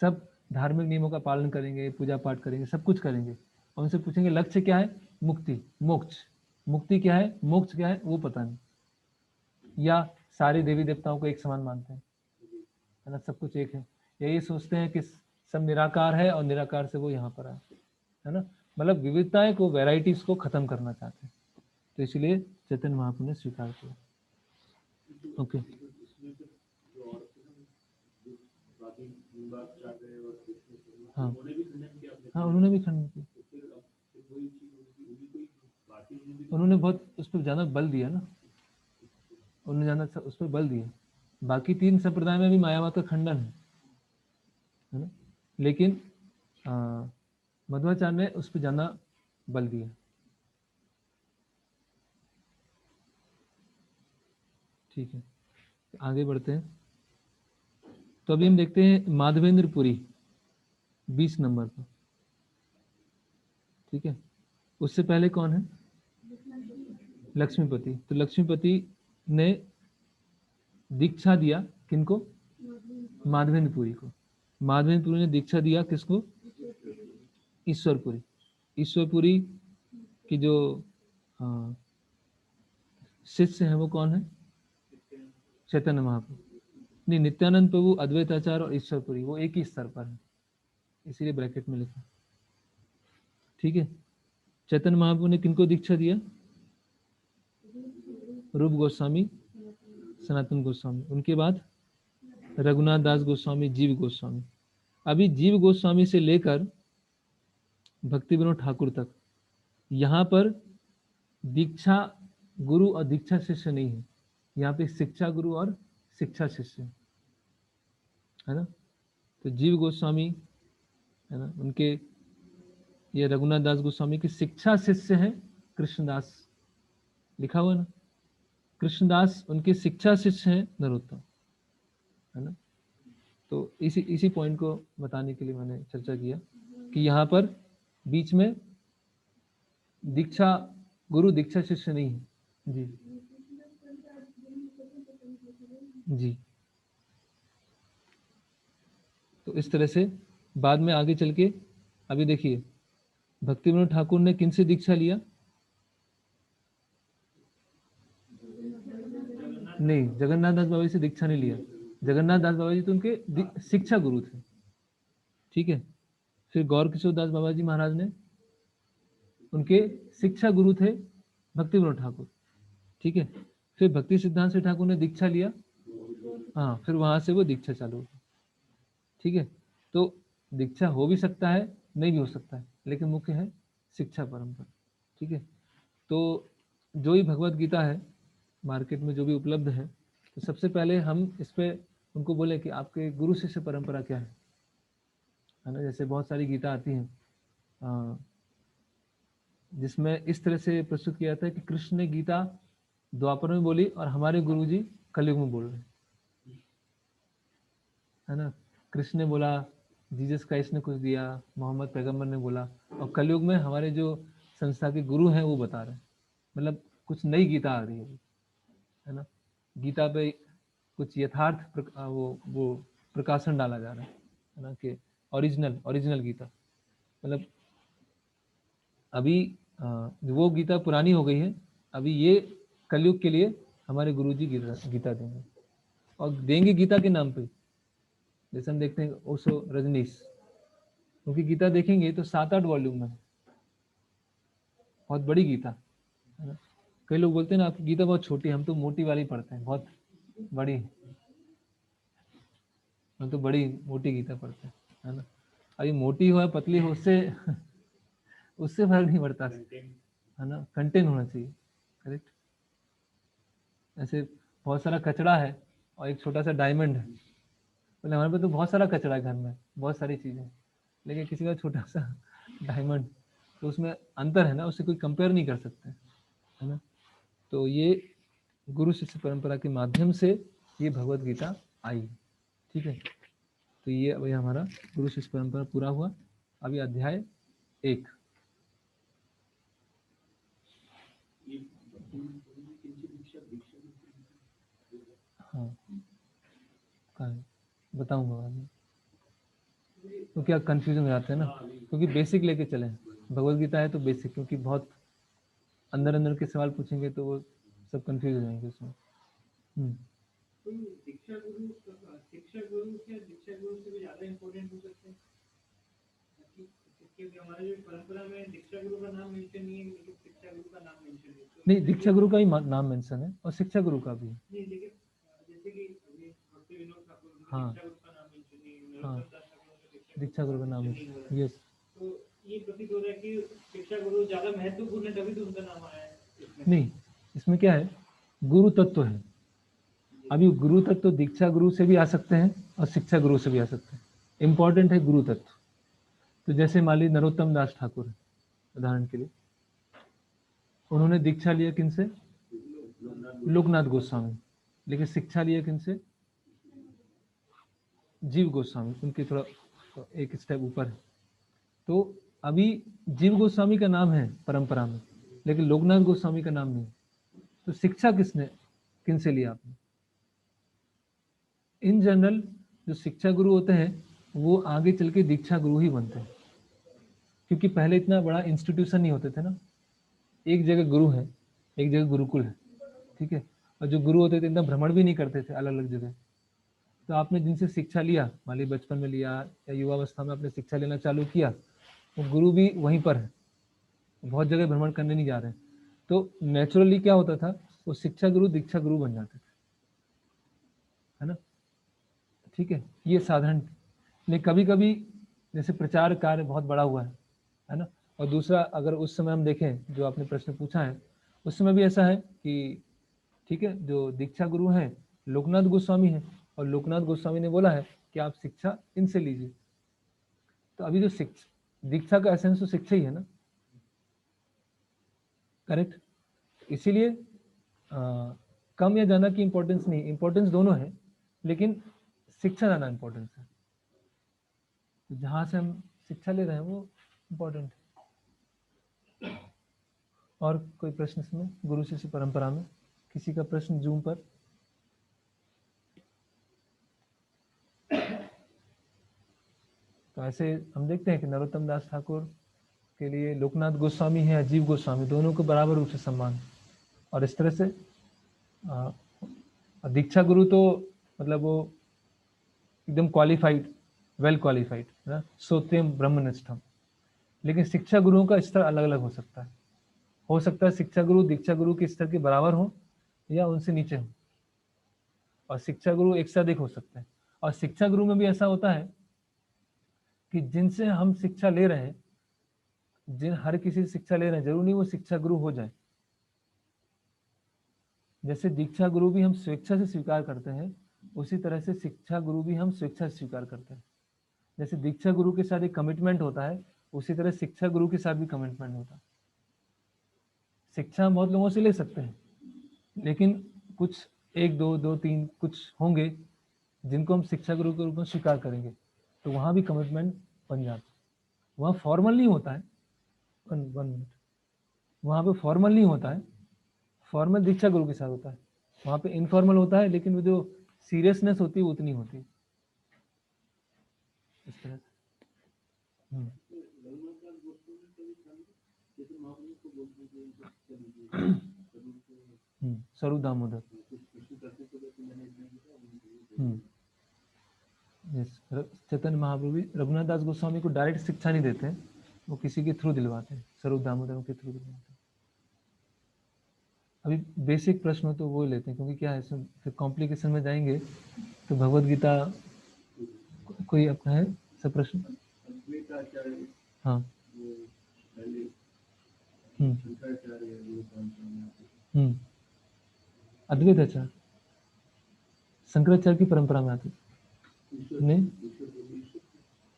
सब धार्मिक नियमों का पालन करेंगे, पूजा पाठ करेंगे, सब कुछ करेंगे, और उनसे पूछेंगे लक्ष्य क्या है, मुक्ति, मोक्ष, मुक्ति क्या है, मोक्ष क्या है, वो पता नहीं, या सारे देवी देवताओं को एक समान मानते हैं, है ना, सब कुछ एक है, या ये सोचते हैं कि सब निराकार है और निराकार से वो यहाँ पर आए, है ना। मतलब विविधताएं को, वेराइटीज को खत्म करना चाहते हैं, तो इसलिए चैतन्य महाप्रभु ने स्वीकार किया। ओके, हाँ हाँ, उन्होंने भी खंडन किया, उन्होंने बहुत उस पर ज्यादा बल दिया ना, उन्होंने ज्यादा उस पर बल दिया। बाकी 3 संप्रदाय में भी मायावाद का खंडन है ना, लेकिन मध्वाचार्य ने उस पर ज्यादा बल दिया। ठीक है, आगे बढ़ते हैं। तो अभी हम देखते हैं माधवेंद्र पुरी 20 नंबर पर। ठीक है, उससे पहले कौन है? लक्ष्मीपति। तो लक्ष्मीपति ने दीक्षा दिया किनको? माधवेंद्र पुरी को। माधवेंद्र पुरी ने दीक्षा दिया किसको? ईश्वरपुरी। ईश्वरपुरी की जो शिष्य है वो कौन है? चैतन्य महाप्रभु। नहीं, नित्यानंद प्रभु, अद्वैताचार्य और ईश्वरपुरी वो एक ही स्तर पर है, इसीलिए ब्रैकेट में लिखा। ठीक है, चैतन्य महाप्रभु ने किनको दीक्षा दिया? रूप गोस्वामी, सनातन गोस्वामी, उनके बाद रघुनाथ दास गोस्वामी, जीव गोस्वामी। अभी जीव गोस्वामी से लेकर भक्ति विनोद ठाकुर तक यहाँ पर दीक्षा गुरु और दीक्षा शिष्य नहीं है, यहाँ पे शिक्षा गुरु और शिक्षा शिष्य है ना। तो जीव गोस्वामी है ना, उनके ये रघुनाथ दास गोस्वामी की शिक्षा शिष्य है कृष्णदास, लिखा हुआ ना, कृष्णदास उनके शिक्षा शिष्य हैं नरोत्तम, है ना। तो इसी पॉइंट को बताने के लिए मैंने चर्चा किया कि यहाँ पर बीच में दीक्षा गुरु दीक्षा शिष्य नहीं है। जी जी, तो इस तरह से बाद में आगे चल के अभी देखिए भक्ति विनोद ठाकुर ने किनसे दीक्षा लिया? नहीं, जगन्नाथ दास बाबा जी से दीक्षा नहीं लिया। जगन्नाथ दास बाबा जी तो उनके शिक्षा गुरु थे। ठीक है, फिर गौर किशोर दास बाबा जी महाराज ने उनके शिक्षा गुरु थे भक्ति विनोद ठाकुर। ठीक है, फिर भक्ति सिद्धांत ठाकुर ने दीक्षा लिया, हाँ, फिर वहां से वो दीक्षा चालू हुई। ठीक है, तो दीक्षा हो भी सकता है, नहीं भी हो सकता है, लेकिन मुख्य है शिक्षा परंपरा। ठीक है, तो जो भी भगवत गीता है मार्केट में जो भी उपलब्ध है, तो सबसे पहले हम इस पे उनको बोले कि आपके गुरु शिष्य परंपरा क्या है ना। जैसे बहुत सारी गीता आती हैं जिसमें इस तरह से प्रस्तुत किया जाता है कि कृष्ण ने गीता द्वापर में बोली और हमारे गुरुजी कलयुग में बोल रहे हैं, है ना। कृष्ण ने बोला, जीसस क्राइस्ट ने कुछ दिया, मोहम्मद पैगंबर ने बोला, और कलयुग में हमारे जो संस्था के गुरु हैं वो बता रहे हैं। मतलब कुछ नई गीता आ रही है ना। गीता पे कुछ यथार्थ वो प्रकाशन डाला जा रहा है ना, कि ओरिजिनल गीता। मतलब अभी वो गीता पुरानी हो गई है, अभी ये कलयुग के लिए हमारे गुरुजी गीता देंगे, और देंगे गीता के नाम पे। जैसे हम देखते हैं ओशो रजनीश, क्योंकि गीता देखेंगे तो 7-8 वॉल्यूम में, बहुत बड़ी गीता है ना। कई लोग बोलते हैं ना आपकी गीता बहुत छोटी, हम तो मोटी वाली पढ़ते हैं, बहुत बड़ी, हम तो बड़ी मोटी गीता पढ़ते हैं, है ना। अभी मोटी हो या पतली हो, उससे फर्क नहीं पड़ता, है ना, कंटेंट होना चाहिए। करेक्ट। ऐसे बहुत सारा कचड़ा है और एक छोटा सा डायमंड है, मतलब हमारे पास तो बहुत सारा कचड़ा है घर में, बहुत सारी चीजें, लेकिन किसी का छोटा सा डायमंड, तो उसमें अंतर है ना, उससे कोई कंपेयर नहीं कर सकते, है ना। तो ये गुरु शिष्य परंपरा के माध्यम से ये भगवत गीता आई। ठीक है, तो ये अभी हमारा गुरु शिष्य परंपरा पूरा हुआ। अभी अध्याय 1। हाँ, बताऊंगा बाद में, तो क्या कंफ्यूजन हो जाते हैं ना, क्योंकि बेसिक लेके चले, भगवत गीता है तो बेसिक, क्योंकि बहुत अंदर के सवाल पूछेंगे तो वो सब कंफ्यूज हो जाएंगे उसमें। शिक्षा गुरु क्या दीक्षा गुरु से भी ज्यादा इम्पोर्टेंट हो सकते हैं? क्योंकि हमारे जो परंपरा में दीक्षा गुरु का नाम मेंशन नहीं है, लेकिन शिक्षा गुरु का नाम मेंशन है। नहीं, दीक्षा गुरु का ही नाम मेंशन है और शिक्षा गुरु का भी है। नहीं, लेकिन जैसे कि भक्ति विनोद ठाकुर, हाँ, दीक्षा गुरु का नाम मेंशन नहीं है, हाँ, नरोत्तम दास ठाकुर दीक्षा गुरु का नाम है, यस। तो ये प्रतीत हो रहा है कि शिक्षा गुरु ज्यादा महत्वपूर्ण है, तभी तो उनका नाम आया है। नहीं, इसमें क्या है, गुरु तत्व है, अभी गुरु तत्व तो दीक्षा गुरु से भी आ सकते हैं और शिक्षा गुरु से भी आ सकते हैं। इंपॉर्टेंट है गुरु तत्व। तो जैसे मान लीजिए नरोत्तम दास ठाकुर है उदाहरण के लिए, उन्होंने दीक्षा लिया किनसे? लोकनाथ गोस्वामी, लेकिन शिक्षा लिया किनसे? जीव गोस्वामी, उनके थोड़ा एक स्टेप ऊपर है। तो अभी जीव गोस्वामी का नाम है परंपरा में, लेकिन लोकनाथ गोस्वामी का नाम नहीं। तो शिक्षा किनसे लिया आपने? इन जनरल जो शिक्षा गुरु होते हैं वो आगे चल के दीक्षा गुरु ही बनते हैं, क्योंकि पहले इतना बड़ा इंस्टीट्यूशन नहीं होते थे ना, एक जगह गुरु है, एक जगह गुरुकुल है, ठीक है। और जो गुरु होते थे इतना भ्रमण भी नहीं करते थे अलग अलग जगह। तो आपने जिनसे शिक्षा लिया, मान लीजिए बचपन में लिया या युवावस्था में आपने शिक्षा लेना चालू किया, वो गुरु भी वहीं पर है, बहुत जगह भ्रमण करने नहीं जा रहे हैं। तो नेचुरली क्या होता था, वो शिक्षा गुरु दीक्षा गुरु बन जाते थे, है ना, ठीक है। ये साधारण, लेकिन कभी कभी जैसे प्रचार कार्य बहुत बड़ा हुआ है ना। और दूसरा, अगर उस समय हम देखें जो आपने प्रश्न पूछा है, उस समय भी ऐसा है कि ठीक है, जो दीक्षा गुरु हैं लोकनाथ गोस्वामी है, और लोकनाथ गोस्वामी ने बोला है कि आप शिक्षा इनसे लीजिए। तो अभी जो दीक्षा का एसेंस तो शिक्षा ही है ना, करेक्ट। इसीलिए कम या ज्यादा की इंपॉर्टेंस नहीं, इंपॉर्टेंस दोनों है, लेकिन शिक्षा ज्यादा इंपॉर्टेंस है। जहां से हम शिक्षा ले रहे हैं वो इंपॉर्टेंट है। और कोई प्रश्न इसमें गुरु शिष्य परंपरा में? किसी का प्रश्न जूम पर? तो ऐसे हम देखते हैं कि नरोत्तम दास ठाकुर के लिए लोकनाथ गोस्वामी है, अजीव गोस्वामी, दोनों को बराबर रूप से सम्मान। और इस तरह से दीक्षा गुरु तो मतलब वो एकदम क्वालिफाइड, वेल क्वालिफाइड है ना, सोत्यम ब्रह्मनिष्ठम। लेकिन शिक्षा गुरुओं का स्तर अलग अलग हो सकता है। हो सकता है शिक्षा गुरु दीक्षा गुरु के स्तर के बराबर हो या उनसे नीचे हो, और शिक्षा गुरु एक से अधिक हो सकते हैं। और शिक्षा गुरु में भी ऐसा होता है कि जिनसे हम शिक्षा ले रहे हैं, हर किसी से शिक्षा ले रहे हैं, जरूर नहीं वो शिक्षा गुरु हो जाए। जैसे दीक्षा गुरु भी हम स्वेच्छा से स्वीकार करते हैं, उसी तरह से शिक्षा गुरु भी हम स्वेच्छा से स्वीकार करते हैं। जैसे दीक्षा गुरु के साथ एक कमिटमेंट होता है, उसी तरह शिक्षा गुरु के साथ भी कमिटमेंट होता है। शिक्षा हम बहुत लोगों से ले सकते हैं, लेकिन कुछ एक दो दो तीन कुछ होंगे जिनको हम शिक्षा गुरु के रूप में स्वीकार करेंगे, तो वहां भी कमिटमेंट बन जाता है। वहाँ फॉर्मल नहीं होता है, वन मिनट, वहाँ पे फॉर्मल नहीं होता है, फॉर्मल दीक्षा गुरु के साथ होता है, वहाँ पे इनफॉर्मल होता है, लेकिन वो जो सीरियसनेस होती है वो उतनी होती है, इस तरह से। स्वरूप दामोदर, चैतन्य महाप्रभु रघुनाथ दास गोस्वामी को डायरेक्ट शिक्षा नहीं देते हैं, वो किसी के थ्रू दिलवाते हैं, स्वरूप दामोदर के थ्रू दिलवाते हैं। अभी बेसिक प्रश्न हो तो वो लेते हैं, क्योंकि क्या है फिर कॉम्प्लिकेशन में जाएंगे तो भगवत गीता कोई अपना है सब प्रश्न। हाँ, अद्वैत आचार्य शंकराचार्य की परंपरा में आते नहीं,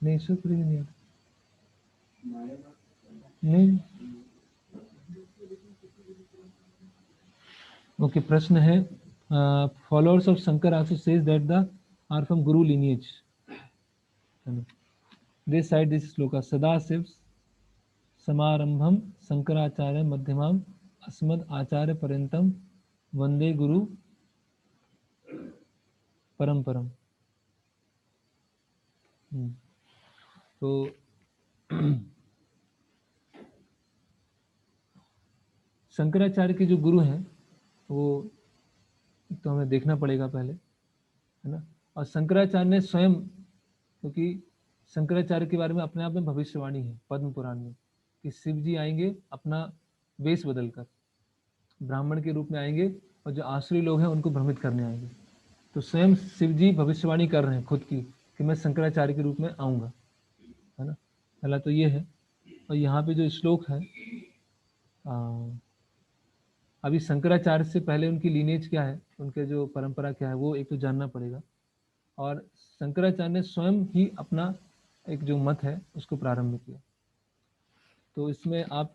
ईश्वर पूरी नहीं आते नहीं। ओके, प्रश्न है followers of Shankar also says that the are from guru lineage, they cite this shloka सदाशिव समारंभम शंकराचार्य मध्यमाम अस्मद आचार्य पर्यंतम वंदे गुरु परंपरम। तो शंकराचार्य के जो गुरु हैं वो तो हमें देखना पड़ेगा पहले, है ना। और शंकराचार्य ने स्वयं, क्योंकि शंकराचार्य के बारे में अपने आप में भविष्यवाणी है पद्म पुराण में कि शिव जी आएंगे अपना वेश बदलकर, ब्राह्मण के रूप में आएंगे, और जो आसुरी लोग हैं उनको भ्रमित करने आएंगे। तो स्वयं शिव जी भविष्यवाणी कर रहे हैं खुद की कि मैं शंकराचार्य के रूप में आऊँगा, है ना। पहला तो ये है। और यहाँ पे जो श्लोक है अभी शंकराचार्य से पहले उनकी लीनेज क्या है, उनके जो परंपरा क्या है, वो एक तो जानना पड़ेगा। और शंकराचार्य ने स्वयं ही अपना एक जो मत है उसको प्रारंभ किया। तो इसमें आप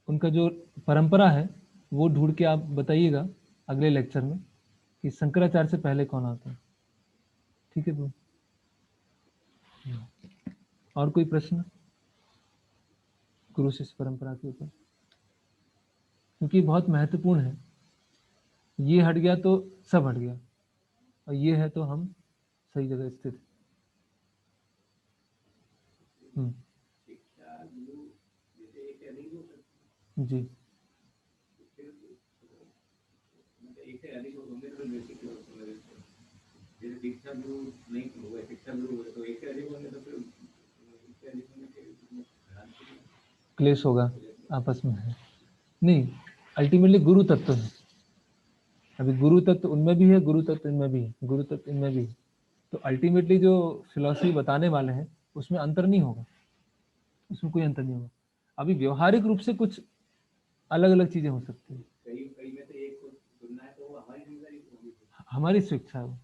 उनका जो परंपरा है वो ढूंढ के आप बताइएगा अगले लेक्चर में कि शंकराचार्य से पहले कौन आता है। ठीक है। तो और कोई प्रश्न गुरु शिष्य परंपरा के ऊपर, क्योंकि बहुत महत्वपूर्ण है। ये हट गया तो सब हट गया, और ये है तो हम सही जगह स्थित हैं। शिक्षा गुरु जैसे एक अधिक हो सकती जी मतलब एक से अधिक होंगे तो बेसिक जैसे दीक्षा गुरु नहीं होगा, शिक्षा गुरु होगा तो एक से अधिक होंगे तो फिर एक से अधिक होने के क्लेश होगा आपस में। है नहीं, अल्टीमेटली गुरु तत्व है। अभी गुरु तत्व उनमें भी है, गुरु तत्व इनमें भी है, गुरु तत्व इनमें भी है। तो अल्टीमेटली जो फिलॉसफी बताने वाले हैं उसमें अंतर नहीं होगा, उसमें कोई अंतर नहीं होगा। अभी व्यवहारिक रूप से कुछ अलग अलग चीजें हो सकती है। कई में तो एक को सुनना है तो वो हमारी जिम्मेदारी होगी, हमारी शिक्षा है वो,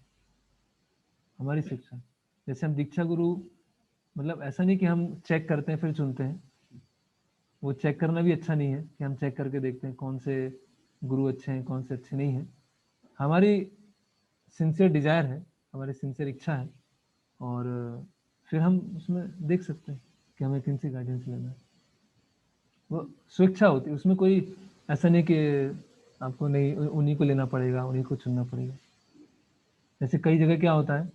हमारी शिक्षा। जैसे हम दीक्षा गुरु, मतलब ऐसा नहीं कि हम चेक करते हैं फिर चुनते हैं। वो चेक करना भी अच्छा नहीं है कि हम चेक करके देखते हैं कौन से गुरु अच्छे हैं कौन से अच्छे नहीं हैं। हमारी सिंसियर डिजायर है, हमारी सिंसियर इच्छा है, और फिर हम उसमें देख सकते हैं कि हमें किन से गाइडेंस लेना है। वो स्वेच्छा होती है, उसमें कोई ऐसा नहीं कि आपको नहीं उन्हीं को लेना पड़ेगा, उन्हीं को चुनना पड़ेगा। जैसे कई जगह क्या होता है,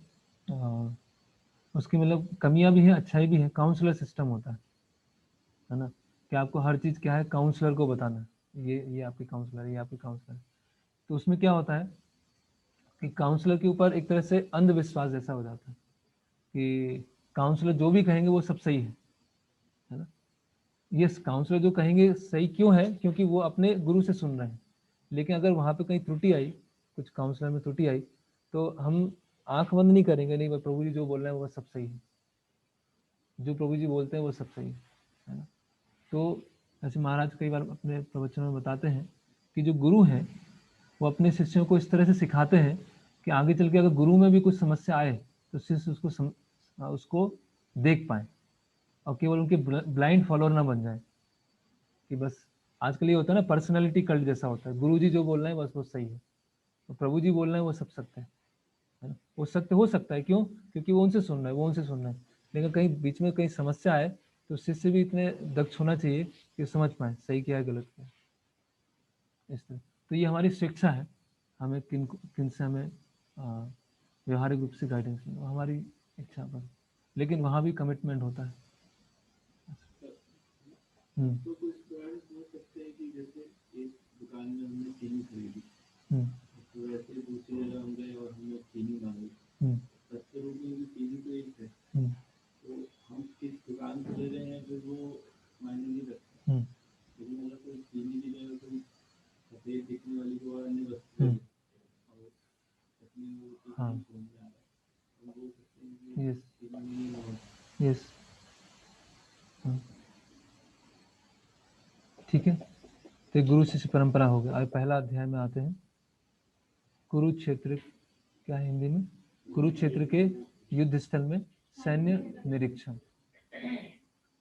उसकी मतलब कमियां भी हैं अच्छाई भी है। काउंसलर सिस्टम होता है ना, कि आपको हर चीज़ क्या है काउंसलर को बताना है, ये आपके काउंसलर है, ये आपके काउंसलर है। तो उसमें क्या होता है कि काउंसलर के ऊपर एक तरह से अंधविश्वास जैसा हो जाता है कि काउंसलर जो भी कहेंगे वो सब सही है ना। ये काउंसलर जो कहेंगे सही क्यों है, क्योंकि वो अपने गुरु से सुन रहे हैं। लेकिन अगर वहाँ पे कहीं त्रुटि आई, कुछ काउंसलर में त्रुटि आई, तो हम आंख बंद नहीं करेंगे, नहीं प्रभु जी जो बोल रहे हैं वो सब सही है, जो प्रभु जी बोलते हैं वो सब सही है ना। तो ऐसे महाराज कई बार अपने प्रवचन में बताते हैं कि जो गुरु हैं वो अपने शिष्यों को इस तरह से सिखाते हैं कि आगे चल के अगर गुरु में भी कुछ समस्या आए तो शिष्य उसको देख पाए, और केवल उनके ब्लाइंड फॉलोअर ना बन जाए कि बस आजकल ये होता है ना पर्सनालिटी कल्ट जैसा होता है, गुरु जी जो बोल रहे हैं बस वो सही है, तो प्रभु जी बोल रहे हैं वो सब सत्य है ना। वो सत्य हो सकता है, क्यों? क्योंकि वो उनसे सुन रहे हैं, वो उनसे सुन रहे हैं। लेकिन कहीं बीच में कहीं समस्या आए तो शिष्य भी इतने दक्ष होना चाहिए कि समझ पाए सही क्या है गलत क्या है। इस तरह तो ये हमारी शिक्षा है, हमें किन से हमें व्यवहारिक रूप से गाइडेंस लेना, हमारी इच्छा पर। लेकिन वहाँ भी कमिटमेंट होता है। तो कुछ कारण हो सकते हैं कि जैसे एक दुकान में हमने चीनी खरीदी, तो वैसे दूसरी जगह हम गए और हमने चीनी मांगी, सस्ते रूप में भी चीनी तो एक है, तो हम किस दुकान से ले रहे हैं फिर वो मायने नहीं रखता। लेकिन अगर कोई चीनी की जगह कोई सफेद दिखने वाली को और अन्य वस्तु है और अपनी वो चीनी छोड़ जा रहा है, हम बोल सकते हैं कि चीनी नहीं होगा। यस, ठीक है। तो गुरु शिष्य परंपरा हो गया। अब पहला अध्याय में आते हैं। कुरुक्षेत्र, क्या है हिंदी में? कुरुक्षेत्र के युद्ध स्थल में सैन्य निरीक्षण।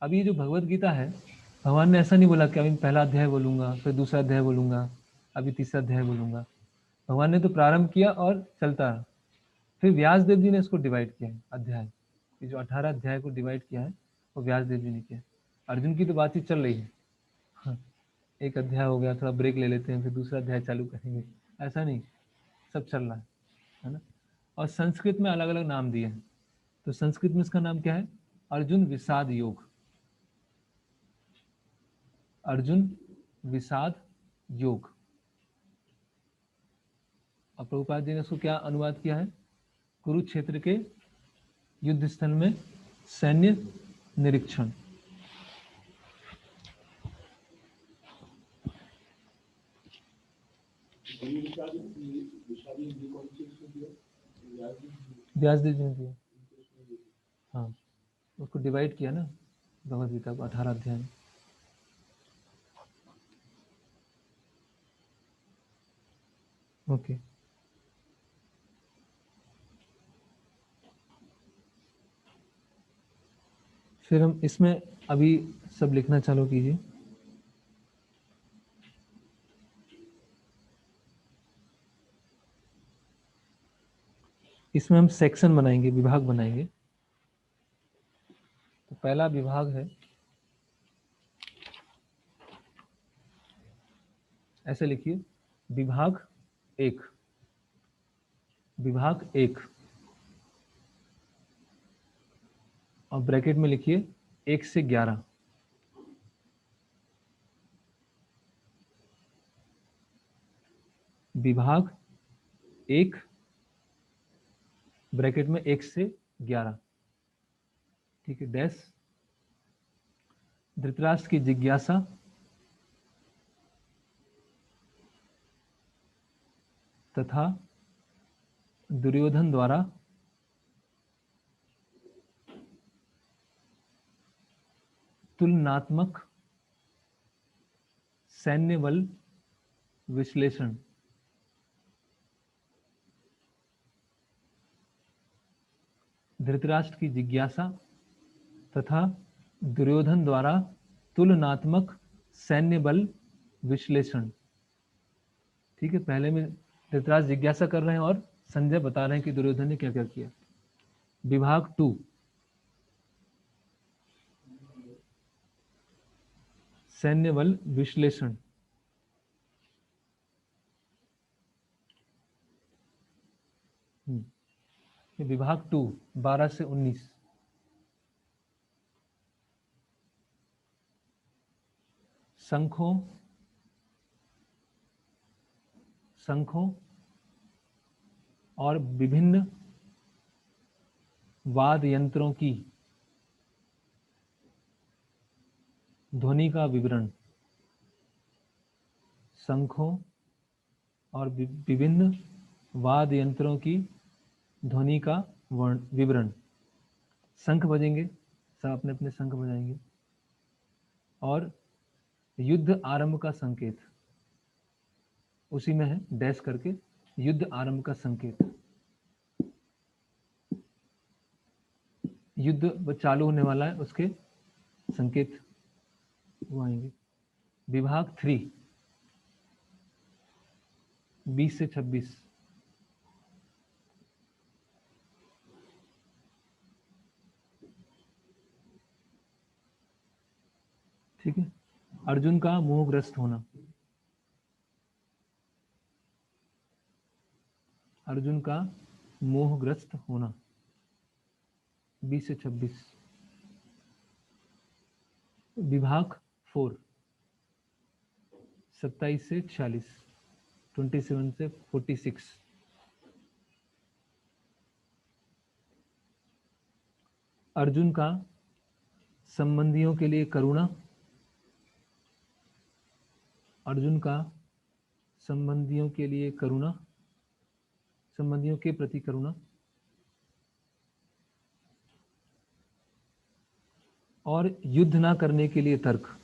अब ये जो भगवत गीता है, भगवान ने ऐसा नहीं बोला कि अभी पहला अध्याय बोलूंगा फिर दूसरा अध्याय बोलूंगा अभी तीसरा अध्याय बोलूंगा। भगवान ने तो प्रारंभ किया और चलता रहा। फिर व्यास देव जी ने इसको डिवाइड किया है अध्याय, ये जो 18 अध्याय को डिवाइड किया है वो व्यास देव जी ने किया। अर्जुन की तो बातचीत चल रही है, हाँ, एक अध्याय हो गया, थोड़ा ब्रेक ले लेते हैं फिर दूसरा अध्याय चालू करेंगे, ऐसा नहीं, सब चल रहा है ना। और संस्कृत में अलग अलग नाम दिए हैं। तो संस्कृत में इसका नाम क्या है? अर्जुन विषाद योग। अर्जुन विषाद योग। और प्रभुपाद जी ने उसको क्या अनुवाद किया है? कुरुक्षेत्र के युद्ध स्थल में सैन्य निरीक्षण। व्यासदेव जी ने दिया, हाँ, उसको डिवाइड किया ना भगवद गीता को 18 अध्याय में। ओके, फिर हम इसमें अभी सब लिखना चालू कीजिए। इसमें हम सेक्शन बनाएंगे, विभाग बनाएंगे। तो पहला विभाग है, ऐसे लिखिए, विभाग 1, विभाग 1, और ब्रैकेट में लिखिए 1 से 11। विभाग 1, ब्रैकेट में 1 से 11, ठीक है, डैश। धृतराष्ट्र की जिज्ञासा तथा दुर्योधन द्वारा तुलनात्मक सैन्य बल विश्लेषण। धृतराष्ट्र की जिज्ञासा तथा दुर्योधन द्वारा तुलनात्मक सैन्य बल विश्लेषण। ठीक है, पहले में धृतराष्ट्र जिज्ञासा कर रहे हैं और संजय बता रहे हैं कि दुर्योधन ने क्या क्या किया। विभाग 2, सैन्य बल विश्लेषण। विभाग 2, 12 से 19। शंखों और विभिन्न वाद्य यंत्रों की ध्वनि का विवरण। शंखों और विभिन्न वाद्य यंत्रों की ध्वनि का विवरण। शंख बजेंगे, सब अपने अपने शंख बजाएंगे। और युद्ध आरंभ का संकेत, उसी में है डैश करके, युद्ध आरंभ का संकेत। युद्ध चालू होने वाला है, उसके संकेत वो आएंगे। विभाग 3, 20 से 26। ठीक है, अर्जुन का मोहग्रस्त होना। अर्जुन का मोहग्रस्त होना, 20 से 26। विभाग 4, 27 से 46, 27 से 46। अर्जुन का संबंधियों के लिए करुणा। अर्जुन का संबंधियों के लिए करुणा, संबंधियों के प्रति करुणा। और युद्ध ना करने के लिए तर्क।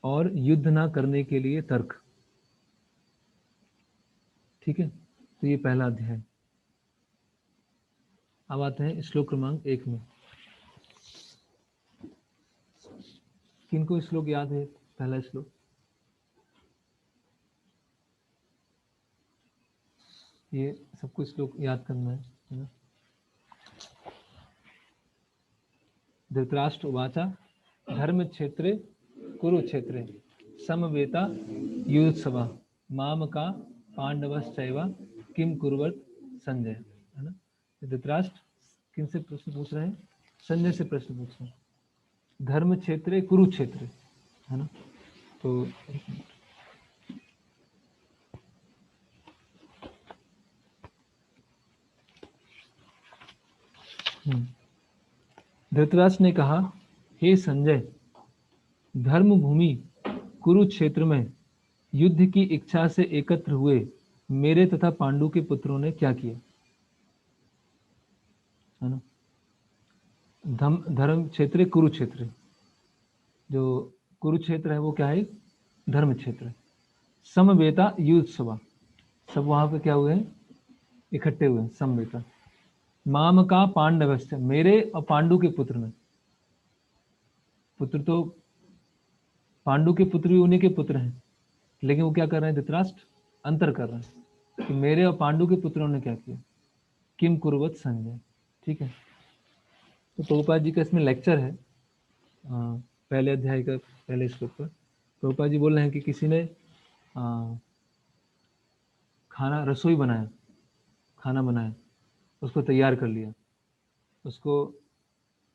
और युद्ध ना करने के लिए तर्क। ठीक है, तो ये पहला अध्याय। अब आते हैं श्लोक क्रमांक 1 में। किनको श्लोक याद है? पहला श्लोक ये सबको श्लोक याद करना है ना। धृतराष्ट्र उवाचा धर्म क्षेत्रे कुरुक्षेत्रे समवेता युयुत्सवा माम का पांडवश्चैव किम कुर्वत संजय, है ना। धृतराष्ट्र किन से प्रश्न पूछ रहे हैं? संजय से प्रश्न पूछ रहे हैं। धर्म क्षेत्रे कुरुक्षेत्र, है ना। तो धृतराष्ट्र ने कहा, हे संजय, धर्म भूमि कुरुक्षेत्र में युद्ध की इच्छा से एकत्र हुए मेरे तथा पांडु के पुत्रों ने क्या किया, है ना। धर्म क्षेत्र कुरुक्षेत्र, जो कुरुक्षेत्र है वो क्या है, धर्म क्षेत्र है। समवेता युत्सवा, सब वहां पे क्या हुए हैं, इकट्ठे हुए हैं, समवेता। माम का पांडवस्य, मेरे और पांडु के पुत्र में, पुत्र तो पांडु के पुत्र भी उन्हीं के पुत्र हैं, लेकिन वो क्या कर रहे हैं, धृतराष्ट्र अंतर कर रहे हैं कि मेरे और पांडु के पुत्रों ने क्या किया, किम कुर्वत संजय। ठीक है, तो प्रभुपाद जी का इसमें लेक्चर है, पहले अध्याय का पहले श्लोक पर प्रभुपाद जी बोल रहे हैं कि किसी ने खाना, रसोई बनाया, खाना बनाया, उसको तैयार कर लिया, उसको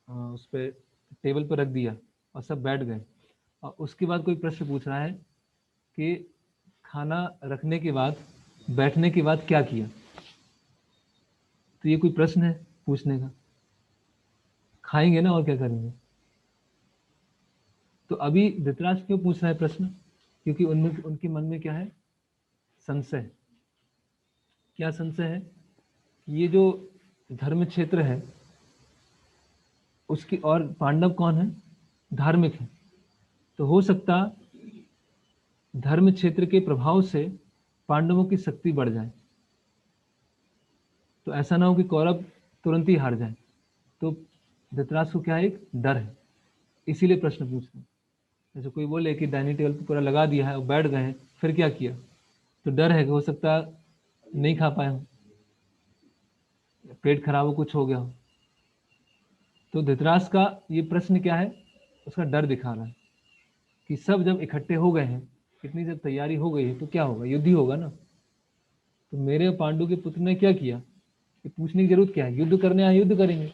उस पर टेबल पर रख दिया और सब बैठ गए, और उसके बाद कोई प्रश्न पूछ रहा है कि खाना रखने के बाद, बैठने के बाद क्या किया। तो ये कोई प्रश्न है पूछने का, खाएंगे ना और क्या करेंगे। तो अभी धृतराष्ट्र क्यों पूछ रहा है प्रश्न, क्योंकि उनमें, उनके मन में क्या है, संशय। क्या संशय है, ये जो धर्म क्षेत्र है उसकी, और पांडव कौन है, धार्मिक है, तो हो सकता धर्म क्षेत्र के प्रभाव से पांडवों की शक्ति बढ़ जाए, तो ऐसा ना हो कि कौरव तुरंत ही हार जाए। तो धृतराष्ट्र को क्या है, एक डर है, इसीलिए प्रश्न पूछ रहे हैं। जैसे कोई बोले कि डाइनिंग टेबल पर पूरा लगा दिया है और बैठ गए हैं, फिर क्या किया, तो डर है कि हो सकता नहीं खा पाए हो, पेट खराब हो, कुछ हो गया हो। तो धृतराष्ट्र का ये प्रश्न क्या है, उसका डर दिखा रहा है कि सब जब इकट्ठे हो गए हैं, इतनी जब तैयारी हो गई है, तो क्या होगा, युद्ध ही होगा ना। तो मेरे पांडु के पुत्र ने क्या किया, ये पूछने की जरूरत क्या है, युद्ध करने आए, युद्ध करेंगे,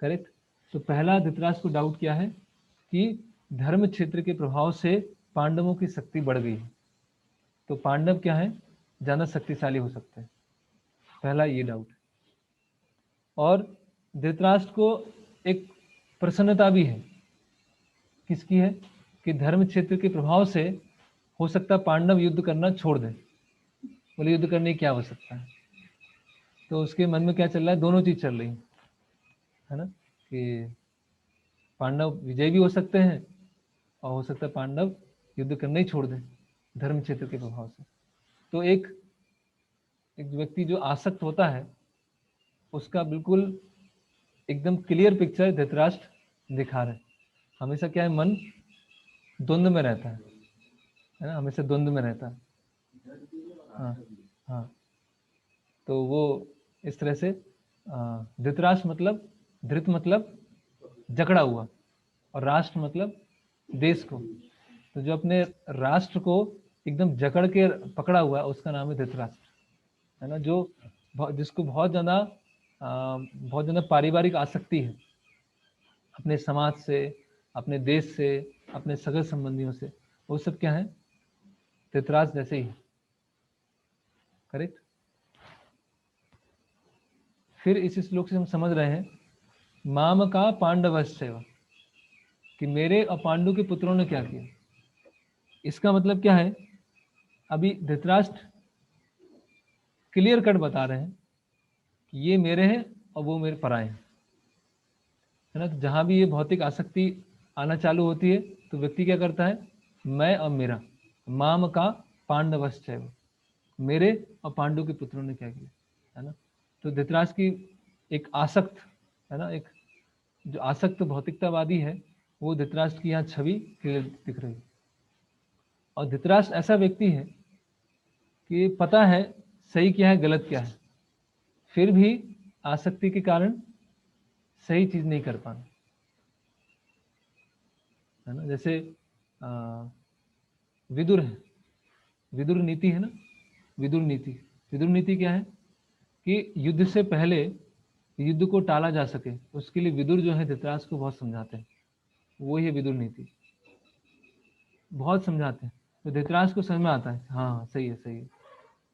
करेक्ट। तो पहला धृतराष्ट्र को डाउट क्या है कि धर्म क्षेत्र के प्रभाव से पांडवों की शक्ति बढ़ गई है, तो पांडव क्या है, ज्यादा शक्तिशाली हो सकते हैं, पहला ये डाउट। और धृतराष्ट्र को एक प्रसन्नता भी है, किसकी है, कि धर्म क्षेत्र के प्रभाव से हो सकता पांडव युद्ध करना छोड़ दें, बोले युद्ध करने की क्या आवश्यकता है। तो उसके मन में क्या चल रहा है, दोनों चीज चल रही है ना, कि पांडव विजय भी हो सकते हैं और हो सकता है पांडव युद्ध करना ही छोड़ दें धर्म क्षेत्र के प्रभाव से। तो एक व्यक्ति जो आसक्त होता है, उसका बिल्कुल एकदम क्लियर पिक्चर धृतराष्ट्र दिखा रहे हैं। हमेशा क्या है, मन द्वंद्व में रहता है ना, हमेशा द्वंद्व में रहता है। हाँ हाँ, तो वो इस तरह से धृतराष्ट्र मतलब, धृत मतलब जकड़ा हुआ, और राष्ट्र मतलब देश को। तो जो अपने राष्ट्र को एकदम जकड़ के पकड़ा हुआ है, उसका नाम है धृतराष्ट्र, है ना, जो जिसको बहुत ज्यादा पारिवारिक आसक्ति है, अपने समाज से, अपने देश से, अपने सगे संबंधियों से, वो सब क्या है, धृतराष्ट्र जैसे ही, करेक्ट। फिर इस श्लोक से हम समझ रहे हैं माम का पांडवश्चैव, कि मेरे और पांडु के पुत्रों ने क्या किया। इसका मतलब क्या है, अभी धृतराष्ट्र क्लियर कट बता रहे हैं कि ये मेरे हैं और वो मेरे पराए हैं, है ना। तो जहां भी ये भौतिक आसक्ति आना चालू होती है, तो व्यक्ति क्या करता है, मैं और मेरा, माम का पांडवश्चैव, मेरे और पांडु के पुत्रों ने क्या किया, है ना। तो धृतराष्ट्र की एक आसक्त, है ना, एक जो आसक्त भौतिकतावादी है, वो धृतराष्ट्र की यहाँ छवि क्लियर दिख रही है। और धृतराष्ट्र ऐसा व्यक्ति है कि पता है सही क्या है, गलत क्या है, फिर भी आसक्ति के कारण सही चीज नहीं कर पाना, है ना। जैसे विदुर है, विदुर नीति है ना, विदुर नीति। विदुर नीति क्या है कि युद्ध से पहले युद्ध को टाला जा सके, उसके लिए विदुर जो है धृतराष्ट्र को बहुत समझाते हैं, वो ही है विदुर नीति, बहुत समझाते हैं। तो धृतराष्ट्र को समझ में आता है, हाँ सही है, सही है,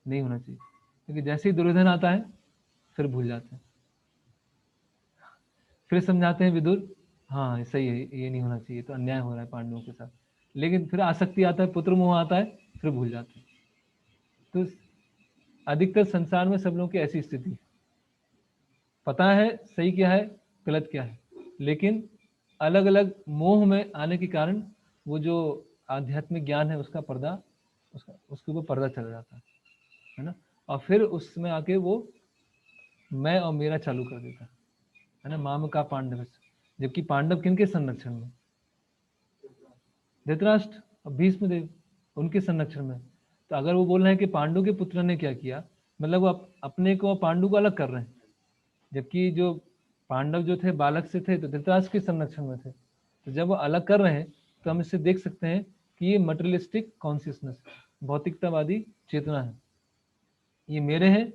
नहीं होना चाहिए। क्योंकि जैसे ही दुर्योधन आता है, फिर भूल जाते हैं, फिर समझाते हैं विदुर, हाँ सही है, ये नहीं होना चाहिए, तो अन्याय हो रहा है पांडवों के साथ। लेकिन फिर आसक्ति आता है, पुत्र मोह आता है, फिर भूल जाते हैं। तो अधिकतर संसार में सब लोगों की ऐसी स्थिति है, पता है सही क्या है, गलत क्या है, लेकिन अलग अलग मोह में आने के कारण वो जो आध्यात्मिक ज्ञान है उसका पर्दा, उसके ऊपर पर्दा चला जाता है ना, और फिर उसमें आके वो मैं और मेरा चालू कर देता है ना, माम का पांडव। जबकि पांडव किनके संरक्षण में? धृतराष्ट्र और भीष्मदेव, उनके संरक्षण में। तो अगर वो बोल रहे हैं कि पांडु के पुत्र ने क्या किया, मतलब वो अपने को पांडु को अलग कर रहे हैं, जबकि जो पांडव जो थे बालक से थे तो धृतराष्ट्र के संरक्षण में थे। तो जब वो अलग कर रहे हैं तो हम इससे देख सकते हैं कि ये मटेरियलिस्टिक कॉन्शियसनेस, भौतिकतावादी चेतना है। ये मेरे हैं,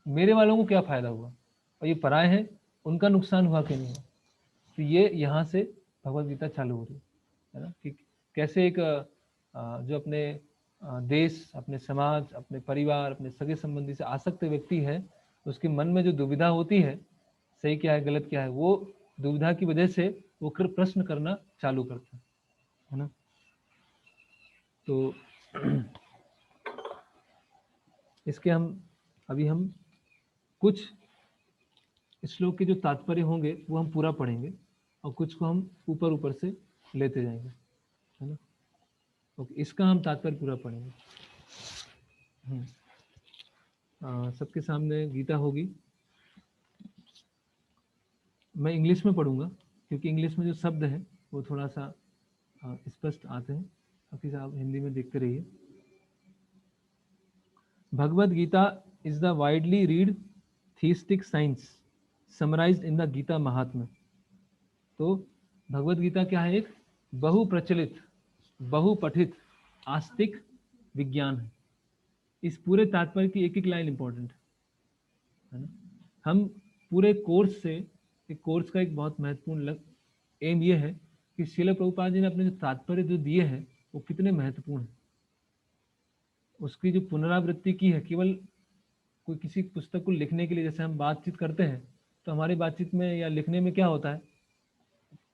मेरे वालों को क्या फायदा हुआ, और ये पराए हैं, उनका नुकसान हुआ कि नहीं हुआ। तो ये यहाँ से भगवत गीता चालू हो रही है ना, कि कैसे एक जो अपने देश, अपने समाज, अपने परिवार, अपने सगे संबंधी से आसक्त व्यक्ति है, उसके मन में जो दुविधा होती है, सही क्या है गलत क्या है, वो दुविधा की वजह से वो प्रश्न करना चालू करता है ना। तो इसके हम कुछ श्लोक के जो तात्पर्य होंगे वो हम पूरा पढ़ेंगे, और कुछ को हम ऊपर ऊपर से लेते जाएंगे, है ना। ओके, इसका हम तात्पर्य पूरा पढ़ेंगे। सबके सामने गीता होगी। मैं इंग्लिश में पढ़ूंगा क्योंकि इंग्लिश में जो शब्द है वो थोड़ा सा स्पष्ट आते हैं, बाकी आप हिंदी में देखते रहिए। Bhagavad Gita is the widely read theistic science summarised in the Gita Mahatmya. तो भगवद गीता क्या है? एक बहुप्रचलित, बहुपठित आस्तिक विज्ञान है। इस पूरे तात्पर्य की एक एक लाइन इंपॉर्टेंट है ना। हम पूरे कोर्स से, एक कोर्स का एक बहुत महत्वपूर्ण एम ये है कि श्रील प्रभुपाद जी ने अपने जो तात्पर्य जो दिए हैं वो कितने महत्वपूर्ण हैं, उसकी जो पुनरावृत्ति की है। केवल कोई किसी पुस्तक को लिखने के लिए, जैसे हम बातचीत करते हैं तो हमारी बातचीत में या लिखने में क्या होता है,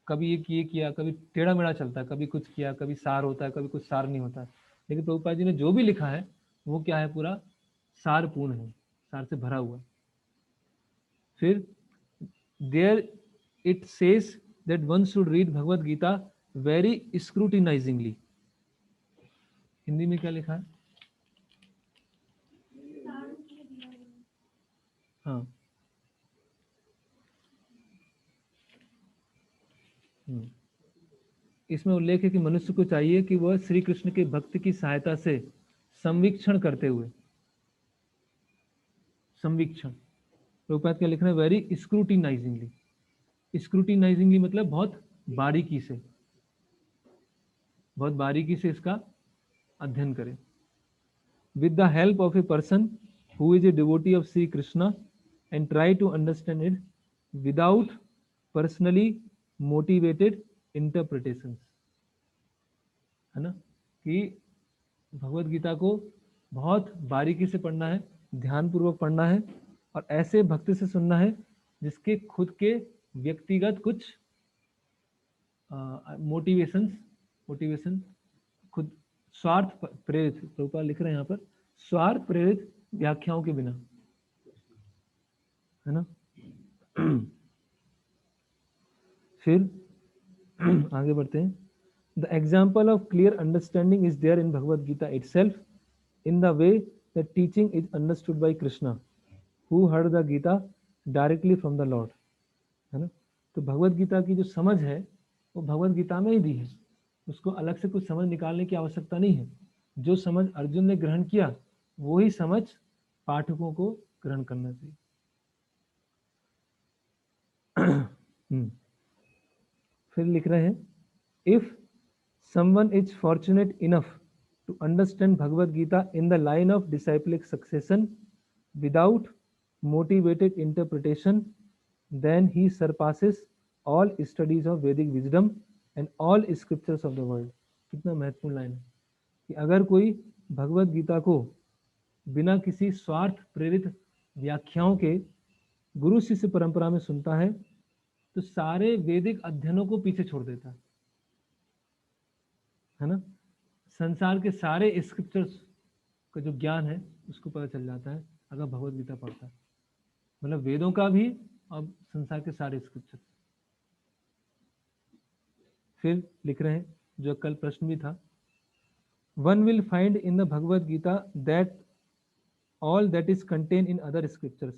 कभी ये किया, कभी टेढ़ा मेढ़ा चलता है, कभी कुछ किया, कभी सार होता है, कभी कुछ सार नहीं होता है। लेकिन प्रभुपाद जी ने जो भी लिखा है वो क्या है, पूरा सारपूर्ण है, सार से भरा हुआ। फिर there it says that one should read Bhagavad Gita very scrutinisingly. Hindi में क्या लिखा है? हाँ, इसमें उल्लेख है कि मनुष्य को चाहिए कि वह श्री कृष्ण के भक्त की सहायता से संवीक्षण करते हुए, संवीक्षण, प्रभुपाद क्या लिख रहे हैं? वेरी स्क्रूटिनाइजिंगली। स्क्रूटिनाइजिंगली मतलब बहुत बारीकी से, बहुत बारीकी से इसका अध्ययन करें। With the help of a person who is a devotee of Shri Krishna and try to understand it without personally motivated interpretations, है ना। कि भगवत गीता को बहुत बारीकी से पढ़ना है, ध्यानपूर्वक पढ़ना है, और ऐसे भक्त से सुनना है जिसके खुद के व्यक्तिगत कुछ मोटिवेशन खुद स्वार्थ प्रेरित, प्रभुपाद लिख रहे हैं यहाँ पर, स्वार्थ प्रेरित व्याख्याओं के बिना, है ना। फिर आगे बढ़ते हैं। The example of clear understanding is there in Bhagavad Gita itself, in the way that teaching is understood by Krishna, who heard the Gita directly from the Lord, है ना। तो भगवद गीता की जो समझ है वो भगवद गीता में ही दी है, उसको अलग से कुछ समझ निकालने की आवश्यकता नहीं है। जो समझ अर्जुन ने ग्रहण किया वही समझ पाठकों को ग्रहण करना चाहिए। फिर लिख रहे हैं, if someone is fortunate enough to understand Bhagavad Gita in the line of disciplic succession without motivated interpretation, then he surpasses all studies of Vedic wisdom and all scriptures of the world. कितना महत्वपूर्ण line है कि अगर कोई भगवद गीता को बिना किसी स्वार्थ प्रेरित व्याख्याओं के गुरु शिष्य परंपरा में सुनता है तो सारे वैदिक अध्ययनों को पीछे छोड़ देता है ना। संसार के सारे स्क्रिप्चर्स का जो ज्ञान है उसको पता चल जाता है अगर भगवद गीता पढ़ता है, मतलब वेदों का भी और संसार के सारे स्क्रिप्चर। फिर लिख रहे हैं जो कल प्रश्न भी था, one will find in the Bhagavad Gita that all that is contained in other scriptures,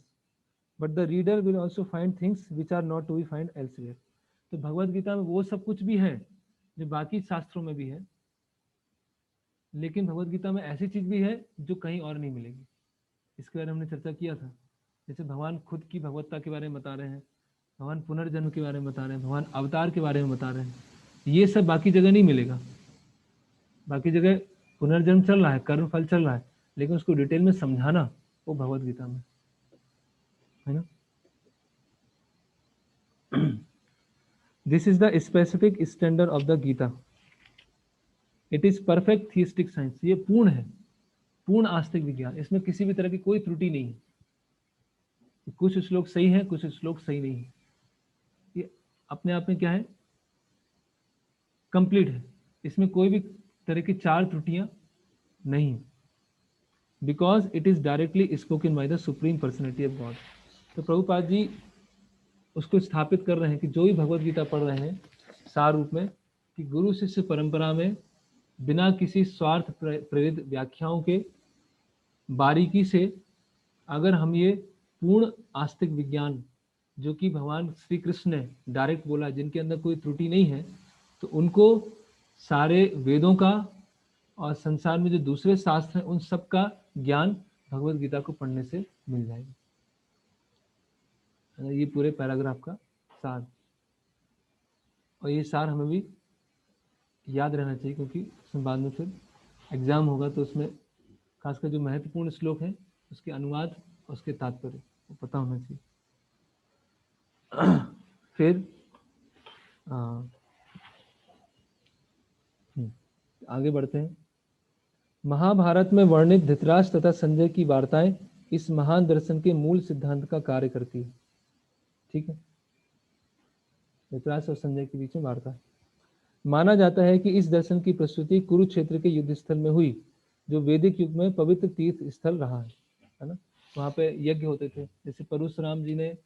but the reader will also find things which are not to be found elsewhere. तो भगवद गीता में वो सब कुछ भी है जो बाकी शास्त्रों में भी है, लेकिन भगवद गीता में ऐसी चीज भी है जो कहीं और नहीं मिलेगी। इसके बारे में हमने चर्चा किया था। जैसे भगवान खुद की भगवत्ता के बारे में बता रहे हैं, भगवान पुनर्जन्म के बारे में बता रहे हैं, भगवान अवतार के बारे में बता रहे हैं, ये सब बाकी जगह नहीं मिलेगा। बाकी जगह पुनर्जन्म चल रहा है, कर्म फल चल रहा है, लेकिन उसको डिटेल में समझाना वो भगवद गीता में है ना। This is the specific standard of the Gita, it is perfect theistic science. ये पूर्ण है, पूर्ण आस्तिक विज्ञान, इसमें किसी भी तरह की कोई त्रुटि नहीं है। कुछ श्लोक सही है, कुछ श्लोक सही नहीं है, ये अपने आप में क्या है, कंप्लीट है। इसमें कोई भी तरह की चार त्रुटियां नहीं है, because it is directly spoken by the supreme personality of God. तो प्रभुपाद जी उसको स्थापित कर रहे हैं कि जो भी भगवद गीता पढ़ रहे हैं सार रूप में, कि गुरु शिष्य परंपरा में बिना किसी स्वार्थ प्रेरित व्याख्याओं के बारीकी से अगर हम ये पूर्ण आस्तिक विज्ञान जो कि भगवान श्री कृष्ण ने डायरेक्ट बोला, जिनके अंदर कोई त्रुटि नहीं है, तो उनको सारे वेदों का और संसार में जो दूसरे शास्त्र हैं उन सब का ज्ञान भगवद गीता को पढ़ने से मिल जाएगा। ये पूरे पैराग्राफ का सार, और ये सार हमें भी याद रहना चाहिए, क्योंकि उसमें बाद में फिर एग्जाम होगा तो उसमें खासकर जो महत्वपूर्ण श्लोक है उसके अनुवाद, उसके तात्पर्य वो पता होना चाहिए। फिर आगे बढ़ते हैं। महाभारत में वर्णित धृतराष्ट्र तथा संजय की वार्ताएं इस महान दर्शन के मूल सिद्धांत का कार्य करती है। ठीक है, धृतराष्ट्र और संजय के बीच में वार्ता है। माना जाता है कि इस दर्शन की प्रस्तुति कुरुक्षेत्र के युद्ध स्थल में हुई, जो वैदिक युग में पवित्र तीर्थ स्थल रहा है ना। वहाँ पे यज्ञ होते थे, जैसे परशुराम जी ने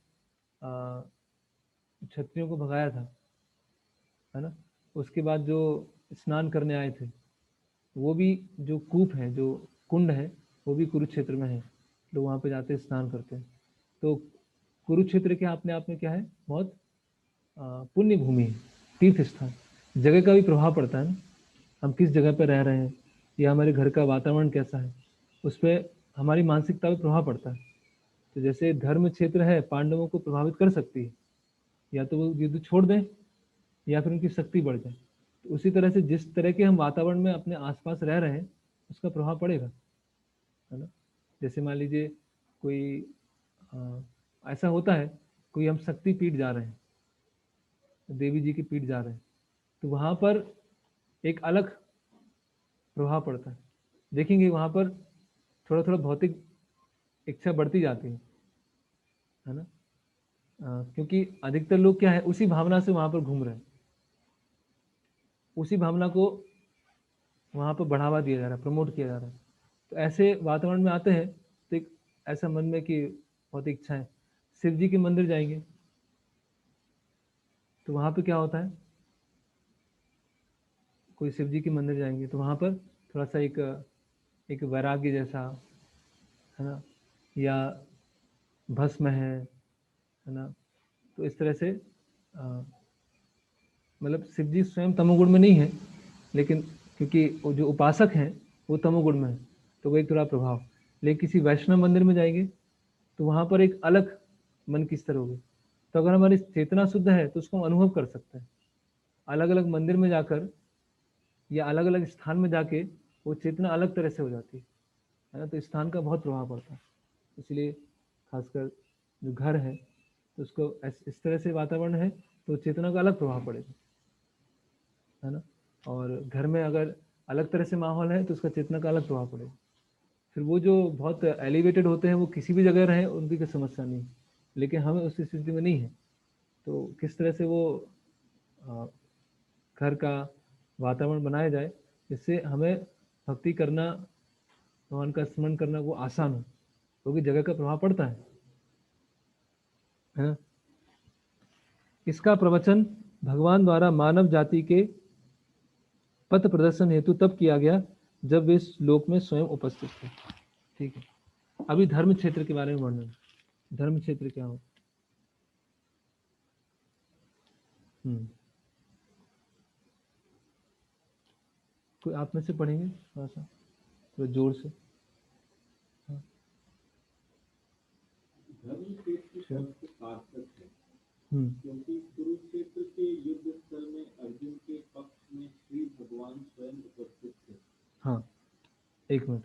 क्षत्रियों को भगाया था, है ना। उसके बाद जो स्नान करने आए थे, वो भी जो कूप है, जो कुंड है, वो भी कुरुक्षेत्र में है। लोग वहाँ पे जाते स्नान करते हैं। तो कुरुक्षेत्र के अपने आप में क्या है, बहुत पुण्य भूमि है, तीर्थ स्थान। जगह का भी प्रभाव पड़ता है ना, हम किस जगह पर रह रहे हैं या हमारे घर का वातावरण कैसा है, उस पर हमारी मानसिकता पर प्रभाव पड़ता है। तो जैसे धर्म क्षेत्र है, पांडवों को प्रभावित कर सकती है, या तो वो युद्ध छोड़ दें या फिर उनकी शक्ति बढ़ जाए। तो उसी तरह से जिस तरह के हम वातावरण में अपने आसपास रह रहे हैं उसका प्रभाव पड़ेगा, है ना। जैसे मान लीजिए कोई ऐसा होता है, कोई हम शक्ति पीठ जा रहे हैं, देवी जी की पीठ जा रहे हैं, तो वहाँ पर एक अलग प्रभाव पड़ता है। देखेंगे वहाँ पर थोड़ा थोड़ा भौतिक इच्छा बढ़ती जाती है ना। क्योंकि अधिकतर लोग क्या है, उसी भावना से वहाँ पर घूम रहे हैं, उसी भावना को वहाँ पर बढ़ावा दिया जा रहा है, प्रमोट किया जा रहा है। तो ऐसे वातावरण में आते हैं तो एक ऐसा मन में कि बहुत इच्छा है, शिव जी के मंदिर जाएंगे तो वहाँ पे क्या होता है, कोई शिव जी के मंदिर जाएंगे तो वहाँ पर थोड़ा सा एक वैराग्य जैसा, है ना, या भस्म है ना। तो इस तरह से मतलब शिव जी स्वयं तमोगुण में नहीं है, लेकिन क्योंकि वो जो उपासक हैं वो तमोगुण में है, तो वो एक थोड़ा प्रभाव। लेकिन किसी वैष्णव मंदिर में जाएंगे तो वहाँ पर एक अलग मन की स्तर होगी। तो अगर हमारी चेतना शुद्ध है तो उसको हम अनुभव कर सकते हैं। अलग अलग मंदिर में जाकर या अलग अलग स्थान में जाके वो चेतना अलग तरह से हो जाती है ना। तो स्थान का बहुत प्रभाव पड़ता है, इसलिए खासकर जो घर है तो उसको इस तरह से वातावरण है तो चेतना का अलग प्रभाव पड़ेगा, है ना। और घर में अगर अलग तरह से माहौल है तो उसका चेतना का अलग प्रभाव पड़ेगा। फिर वो जो बहुत एलिवेटेड होते हैं वो किसी भी जगह रहे उनकी कोई समस्या नहीं, लेकिन हमें उस स्थिति में नहीं है, तो किस तरह से वो घर का वातावरण बनाया जाए जिससे हमें भक्ति करना, भगवान का स्मरण करना वो आसान हो, क्योंकि जगह का प्रभाव पड़ता है। इसका प्रवचन भगवान द्वारा मानव जाति के पथ प्रदर्शन हेतु तब किया गया जब वे इस लोक में स्वयं उपस्थित थे। ठीक है, अभी धर्म क्षेत्र के बारे में वर्णन। धर्म क्षेत्र क्या हो? कोई आप में से पढ़ेंगे थोड़ा सा, थोड़ा जोर से? धर्म क्षेत्र शब्द सार्थक है, क्योंकि कुरुक्षेत्र के युद्ध स्थल में अर्जुन के पक्ष में श्री भगवान स्वयं उपस्थित थे। हाँ, एक मिनट,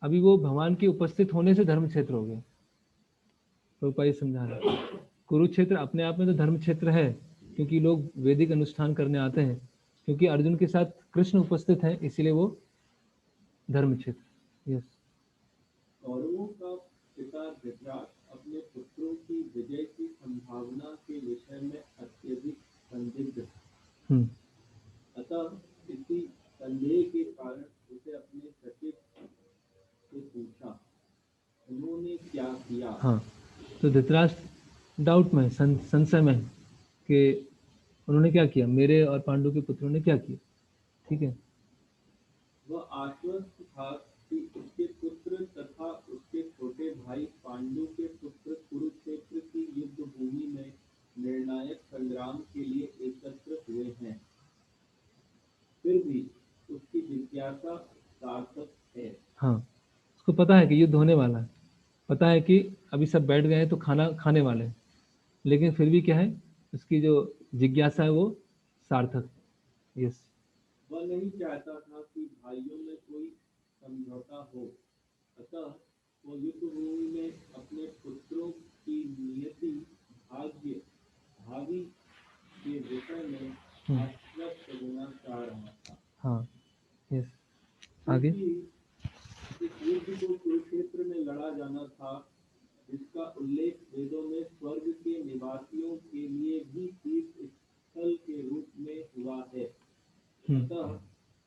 अभी वो भगवान के उपस्थित होने से धर्म क्षेत्र हो गया। तो उपाय समझा रहे, कुरुक्षेत्र अपने आप में तो धर्म क्षेत्र है, क्योंकि लोग वैदिक अनुष्ठान करने आते हैं, क्योंकि अर्जुन के साथ कृष्ण उपस्थित है, इसीलिए वो धर्म क्षेत्र। यस। कौरवों का पिता धृतराष्ट्र अपने पुत्रों की विजय की संभावना के विषय में अत्यधिक संदिग्ध है। अतः इसी संदेह के कारण उसे अपने सचिव से पूछा, उन्होंने क्या किया? हाँ, तो धृतराष्ट्र डाउट में, संशय में कि उन्होंने क्या किया, मेरे और पांडु के पुत्रों ने क्या किया। ठीक है, वह आश्वस्त था कि उसके पुत्र तथा उसके छोटे भाई पांडु के पुत्र कुरुक्षेत्र की युद्ध भूमि में निर्णायक संग्राम के लिए एकत्र हुए हैं। फिर भी उसकी जिज्ञासा सार्थक है। हाँ, उसको पता है कि युद्ध होने वाला है, पता है कि अभी सब बैठ गए हैं तो खाना खाने वाले हैं, लेकिन फिर भी क्या है, उसकी जो जिज्ञासा है वो सार्थक। यस। वह नहीं चाहता था कि भाइयों में कोई समझौता हो, अतः वो युद्ध भूमि में अपने पुत्रों की नियति, भाग्य, भावी के विषय में आश्वस्त होना चाह रहा था। हाँ, यस। आगे इस युद्ध को कुरुक्षेत्र में लड़ा जाना था, जिसका उल्लेख वेदों में स्वर्ग के निवासियों के लिए भी तीर्थ स्थल के रूप में हुआ है। अतः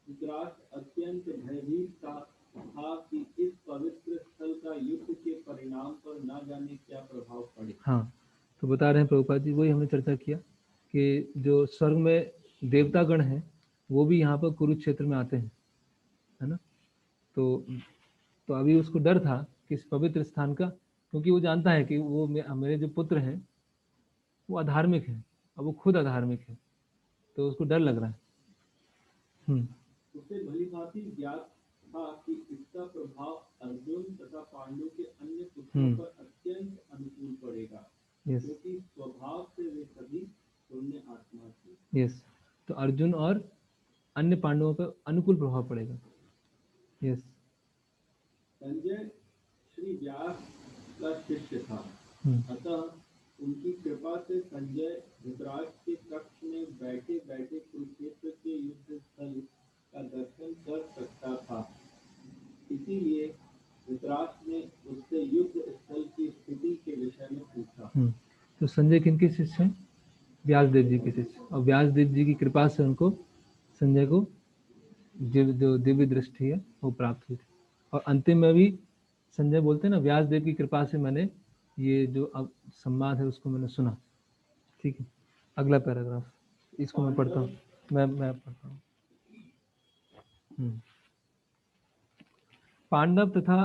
धृतराष्ट्र अत्यंत भयभीत था कि इस पवित्र स्थल का युद्ध के परिणाम पर न जाने क्या प्रभाव पड़े। हाँ, तो बता रहे हैं प्रभुपाद जी, वही हमने चर्चा किया कि जो स्वर्ग में देवतागण हैं वो भी यहाँ पर कुरुक्षेत्र में आते हैं, है ना। तो अभी उसको डर था कि इस पवित्र स्थान का, क्योंकि वो जानता है कि वो मेरे जो पुत्र हैं वो अधार्मिक हैं, और वो खुद अधार्मिक है, तो उसको डर लग रहा है। उसे भली भांति ज्ञात था कि इसका प्रभाव अर्जुन तथा पांडु के अन्य पुत्रों पर अत्यंत अनुकूल पड़ेगा, क्योंकि स्वभाव से वे सभी पुण्य आत्मा थे। यस, तो अर्जुन और अन्य पांडवों पर अनुकूल प्रभाव पड़ेगा। यस। संजय श्री व्यास का शिष्य था, अतः उनकी कृपा से संजय धृतराष्ट्र के कक्ष में बैठे बैठे कुरुक्षेत्र के युद्ध स्थल का दर्शन कर सकता था। इसीलिए धृतराष्ट्र ने उससे युद्ध स्थल की स्थिति के विषय में पूछा। तो संजय किनके शिष्य हैं? व्यासदेव जी के शिष्य, और व्यासदेव जी की कृपा से उनको, संजय को जो दिव्य दृष्टि है वो प्राप्त हुई थी। और अंतिम में भी संजय बोलते हैं ना, व्यासदेव की कृपा से मैंने ये जो अब संवाद है उसको मैंने सुना। ठीक है, अगला पैराग्राफ, इसको मैं पढ़ता हूँ, मैं पढ़ता हूँ। पांडव तथा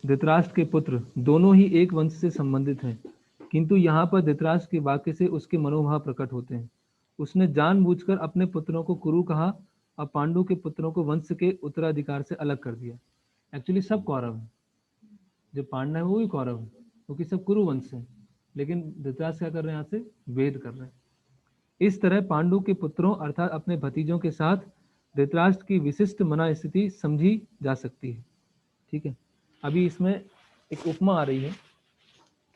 धृतराष्ट्र के पुत्र दोनों ही एक वंश से संबंधित हैं, किंतु यहाँ पर धृतराष्ट्र के वाक्य से उसके मनोभाव प्रकट होते हैं। उसने जानबूझकर अपने पुत्रों को कुरु कहा और पांडु के पुत्रों को वंश के उत्तराधिकार से अलग कर दिया। एक्चुअली सब कौरव है, जो पांडव है वो भी कौरव है, क्योंकि सब कुरु वंश है, लेकिन धृतराष्ट्र क्या कर रहे हैं, यहाँ से भेद कर रहे हैं। इस तरह पांडु के पुत्रों अर्थात अपने भतीजों के साथ धृतराष्ट्र की विशिष्ट मना स्थिति समझी जा सकती है। ठीक है, अभी इसमें एक उपमा आ रही है,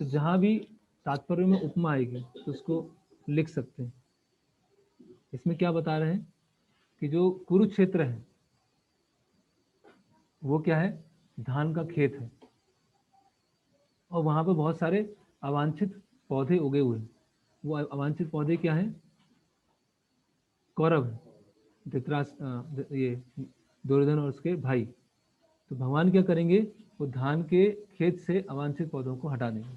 तो जहां भी तात्पर्य में उपमा आएगी तो उसको लिख सकते हैं। इसमें क्या बता रहे हैं कि जो कुरुक्षेत्र है वो क्या है, धान का खेत है, और वहां पर बहुत सारे अवांछित पौधे उगे हुए हैं। वो अवांछित पौधे क्या है, कौरव है, धृतराष्ट्र, ये दुर्योधन और उसके भाई। तो भगवान क्या करेंगे, वो धान के खेत से अवांछित पौधों को हटा देंगे,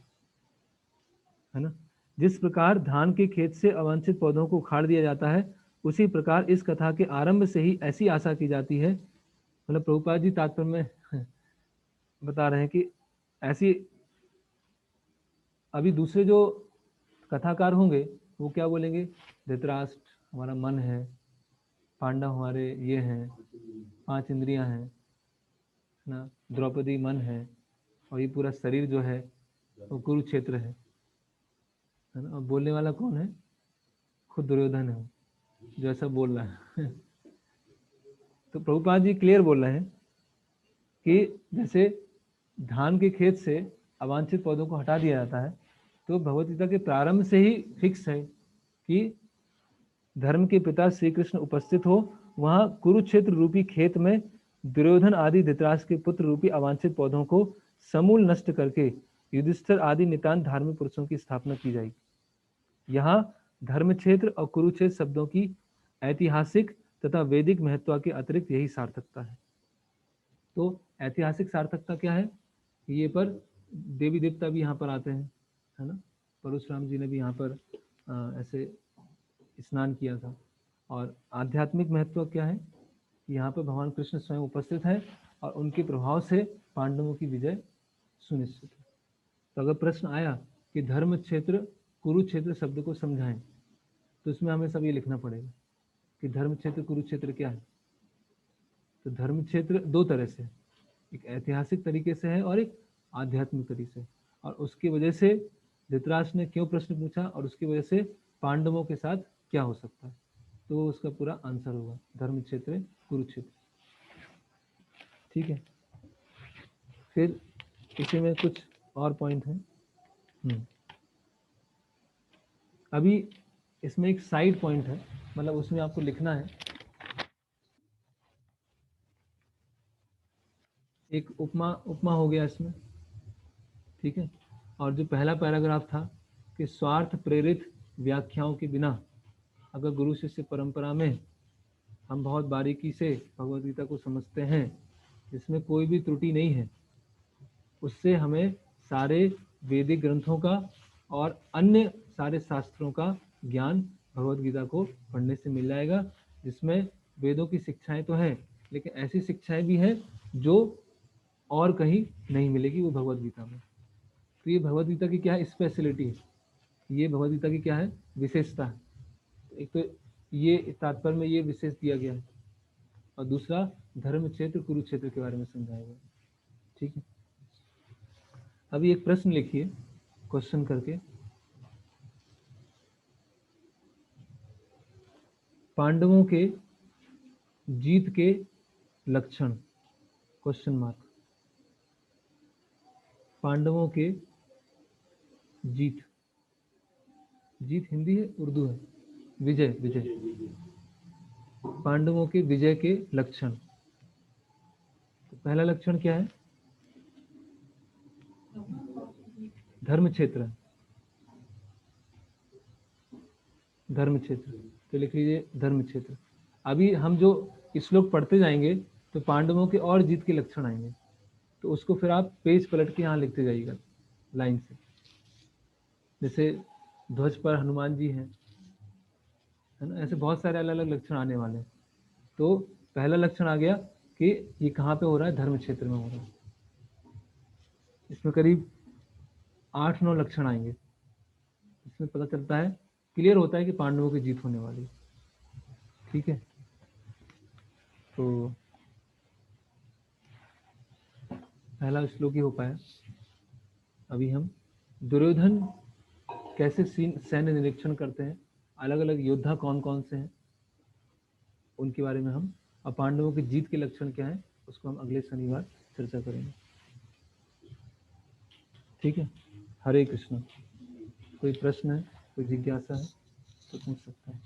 है ना। जिस प्रकार धान के खेत से अवांछित पौधों को उखाड़ दिया जाता है, उसी प्रकार इस कथा के आरंभ से ही ऐसी आशा की जाती है, मतलब प्रभुपाद जी तात्पर्य में बता रहे हैं कि ऐसी, अभी दूसरे जो कथाकार होंगे वो क्या बोलेंगे, धृतराष्ट्र हमारा मन है, पांडव हमारे ये हैं, 5 इंद्रियां हैं ना, द्रौपदी मन है, और ये पूरा शरीर जो है वो कुरुक्षेत्र है ना। और बोलने वाला कौन है, खुद दुर्योधन है जो ऐसा बोल रहा है। तो प्रभुपाद जी क्लियर बोल रहे हैं कि जैसे धान के खेत से अवांछित पौधों को हटा दिया जाता है, तो भगवद गीता के प्रारंभ से ही फिक्स है कि धर्म के पिता श्री कृष्ण उपस्थित हो, वहां कुरुक्षेत्र रूपी खेत में दुर्योधन आदि धृतराष्ट्र के पुत्र रूपी अवांछित पौधों को समूल नष्ट करके युधिष्ठिर आदि नितांत धार्मिक पुरुषों की स्थापना की जाएगी। यहाँ धर्म क्षेत्र और कुरुक्षेत्र शब्दों की ऐतिहासिक तथा वैदिक महत्व के अतिरिक्त यही सार्थकता है। तो ऐतिहासिक सार्थकता क्या है, ये पर देवी देवता भी यहाँ पर आते हैं, है ना। परशुराम जी ने भी यहाँ पर ऐसे स्नान किया था। और आध्यात्मिक महत्व क्या है, यहाँ पर भगवान कृष्ण स्वयं उपस्थित है और उनके प्रभाव से पांडवों की विजय सुनिश्चित है। तो अगर प्रश्न आया कि धर्म क्षेत्र कुरुक्षेत्र शब्द को समझाएं, तो इसमें हमें सब ये लिखना पड़ेगा कि धर्म क्षेत्र कुरुक्षेत्र क्या है। तो धर्म क्षेत्र दो तरह से, एक ऐतिहासिक तरीके से है और एक आध्यात्मिक तरीके से। और उसकी वजह से धृतराष्ट्र ने क्यों प्रश्न पूछा और उसकी वजह से पांडवों के साथ क्या हो सकता है, तो उसका पूरा आंसर होगा धर्म क्षेत्र कुरुक्षेत्र। ठीक है, फिर इसी में कुछ और पॉइंट है। अभी इसमें एक साइड पॉइंट है, मतलब उसमें आपको लिखना है, एक उपमा हो गया इसमें। ठीक है, और जो पहला पैराग्राफ था कि स्वार्थ प्रेरित व्याख्याओं के बिना अगर गुरु शिष्य परंपरा में हम बहुत बारीकी से भगवद गीता को समझते हैं, जिसमें कोई भी त्रुटि नहीं है, उससे हमें सारे वैदिक ग्रंथों का और अन्य सारे शास्त्रों का ज्ञान भगवद गीता को पढ़ने से मिल जाएगा, जिसमें वेदों की शिक्षाएं तो हैं, लेकिन ऐसी शिक्षाएं भी हैं जो और कहीं नहीं मिलेगी, वो भगवद गीता में। तो ये भगवद गीता की क्या है, स्पेशलिटी है, ये भगवद गीता की क्या है, विशेषता है। एक तो ये तात्पर्य में ये विशेष दिया गया है, और दूसरा धर्म क्षेत्र कुरुक्षेत्र के बारे में समझाया गया। ठीक है, अभी एक प्रश्न लिखिए क्वेश्चन करके, पांडवों के जीत के लक्षण, क्वेश्चन मार्क। पांडवों के जीत, जीत हिंदी है उर्दू है, विजय, विजय, पांडवों के विजय के लक्षण। तो पहला लक्षण क्या है, धर्म क्षेत्र, धर्म क्षेत्र, तो लिख लीजिए धर्म क्षेत्र। अभी हम जो श्लोक पढ़ते जाएंगे तो पांडवों के और जीत के लक्षण आएंगे, तो उसको फिर आप पेज पलट के यहाँ लिखते जाइएगा लाइन से। जैसे ध्वज पर हनुमान जी हैं, है ना, ऐसे बहुत सारे अलग अलग लक्षण आने वाले हैं। तो पहला लक्षण आ गया कि ये कहाँ पे हो रहा है, धर्म क्षेत्र में हो रहा है। इसमें करीब 8-9 लक्षण आएंगे, इसमें पता चलता है, क्लियर होता है कि पांडवों की जीत होने वाली। ठीक है, तो पहला श्लोक ही हो पाया। अभी हम दुर्योधन कैसे सैन्य निरीक्षण करते हैं, अलग अलग योद्धा कौन कौन से हैं उनके बारे में हम, और पांडवों की जीत के लक्षण क्या है उसको हम अगले शनिवार चर्चा करेंगे। ठीक है, हरे कृष्ण। कोई प्रश्न है, कोई जिज्ञासा है तो पूछ सकता है।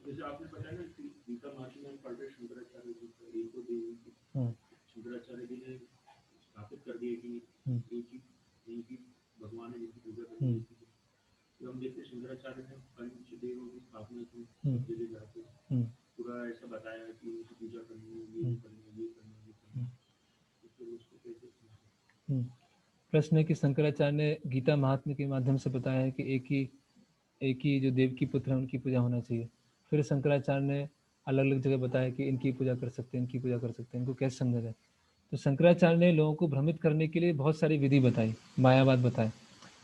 जैसे आपने बताया ना कि गीता माता में पढ़ रहे शंकराचार्य जी का एक तो देवी की शंकराचार्य जी ने स्थापित कर दिया कि एक ही भगवान है जिसकी पूजा करनी है। तो हम देखते शंकराचार्य ने पंचदेवों की स्थापना की, जगह जाके पूरा ऐसा बताया कि उनकी पूजा करनी है, ये करनी है, ये करनी है, प्रश्न है कि शंकराचार्य ने गीता महात्म्य के माध्यम से बताया है कि एक ही जो देव की पुत्र है उनकी पूजा होना चाहिए। फिर शंकराचार्य ने अलग अलग जगह बताया कि इनकी पूजा कर सकते हैं, इनकी पूजा कर सकते हैं, इनको कैसे समझा जाए। तो शंकराचार्य ने लोगों को भ्रमित करने के लिए बहुत सारी विधि बताई, मायावाद बताए,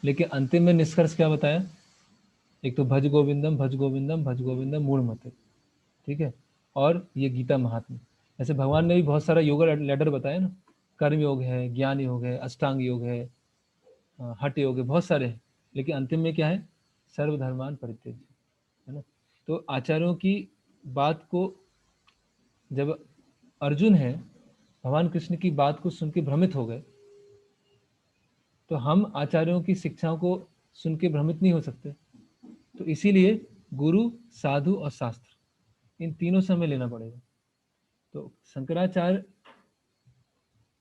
लेकिन अंतिम में निष्कर्ष क्या बताया? एक तो भज गोविंदम भज गोविंदम भज गोविंदम मूढ़ मते, ठीक है, और ये गीता महात्म्य। ऐसे भगवान ने भी बहुत सारा योगा लैडर बताया ना, कर्म योग है, ज्ञान योग है, अष्टांग योग है, हठ योग है, बहुत सारे हैं, लेकिन अंतिम में क्या है? सर्वधर्मान परित्यज्य, है ना। तो आचार्यों की बात को, जब अर्जुन है भगवान कृष्ण की बात को सुन के भ्रमित हो गए, तो हम आचार्यों की शिक्षाओं को सुन के भ्रमित नहीं हो सकते। तो इसीलिए गुरु, साधु और शास्त्र, इन तीनों से हमें लेना पड़ेगा। तो शंकराचार्य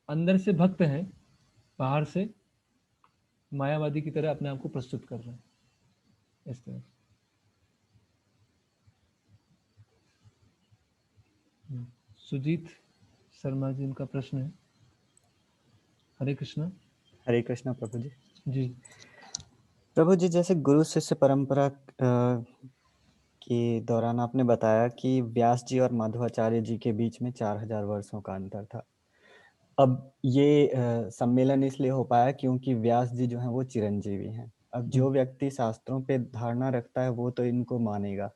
अंदर से भक्त हैं, बाहर से मायावादी की तरह अपने आप को प्रस्तुत कर रहे हैं, इस तरह। सुजीत शर्मा जी, उनका प्रश्न है। हरे कृष्णा। हरे कृष्णा प्रभु जी। जी प्रभु जी, जैसे गुरु शिष्य परंपरा के दौरान आपने बताया कि व्यास जी और माधवाचार्य जी के बीच में 4000 वर्षों का अंतर था। अब ये सम्मेलन इसलिए हो पाया क्योंकि व्यास जी जो हैं वो चिरंजीवी हैं। अब जो व्यक्ति शास्त्रों पे धारणा रखता है वो तो इनको मानेगा,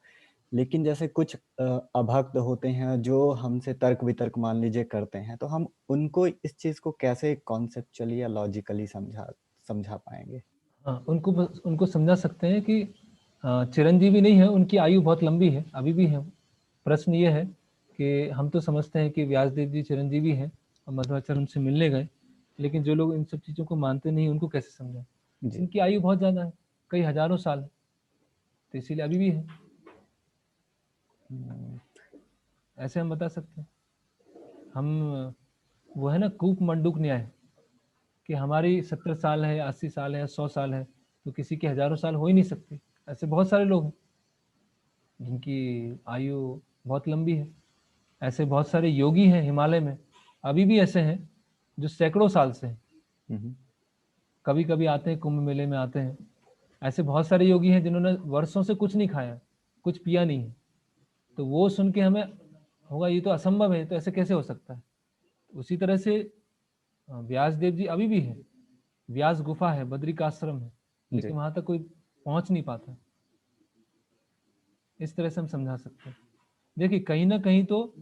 लेकिन जैसे कुछ अभक्त होते हैं जो हमसे तर्क वितर्क मान लीजिए करते हैं, तो हम उनको इस चीज को कैसे कॉन्सेप्चुअली या लॉजिकली समझा पाएंगे? हाँ, उनको समझा सकते हैं कि चिरंजीवी नहीं है, उनकी आयु बहुत लंबी है, अभी भी है। प्रश्न ये है कि हम तो समझते हैं कि व्यासदेव जी चिरंजीवी हैं और मध्वाचार्य उनसे मिलने गए, लेकिन जो लोग इन सब चीज़ों को मानते नहीं, उनको कैसे समझाएं? इनकी आयु बहुत ज़्यादा है, कई हजारों साल है, तो इसीलिए अभी भी है। ऐसे हम बता सकते हैं। हम वो है ना कूप मंडूक न्याय, कि हमारी 70 साल है, 80 साल है, 100 साल है, तो किसी की हजारों साल हो ही नहीं सकती। ऐसे बहुत सारे लोग हैं जिनकी आयु बहुत लंबी है। ऐसे बहुत सारे योगी हैं हिमालय में, अभी भी ऐसे हैं जो सैकड़ों साल से हैं, कभी कभी आते हैं, कुंभ मेले में आते हैं। ऐसे बहुत सारे योगी हैं जिन्होंने वर्षों से कुछ नहीं खाया, कुछ पिया नहीं है। तो वो सुन के हमें होगा ये तो असंभव है, तो ऐसे कैसे हो सकता है। उसी तरह से व्यास देव जी अभी भी है, व्यास गुफा है, बद्रिकाश्रम है, लेकिन वहां तक कोई पहुंच नहीं पाता। इस तरह से हम समझा सकते हैं। देखिए कहीं ना कहीं तो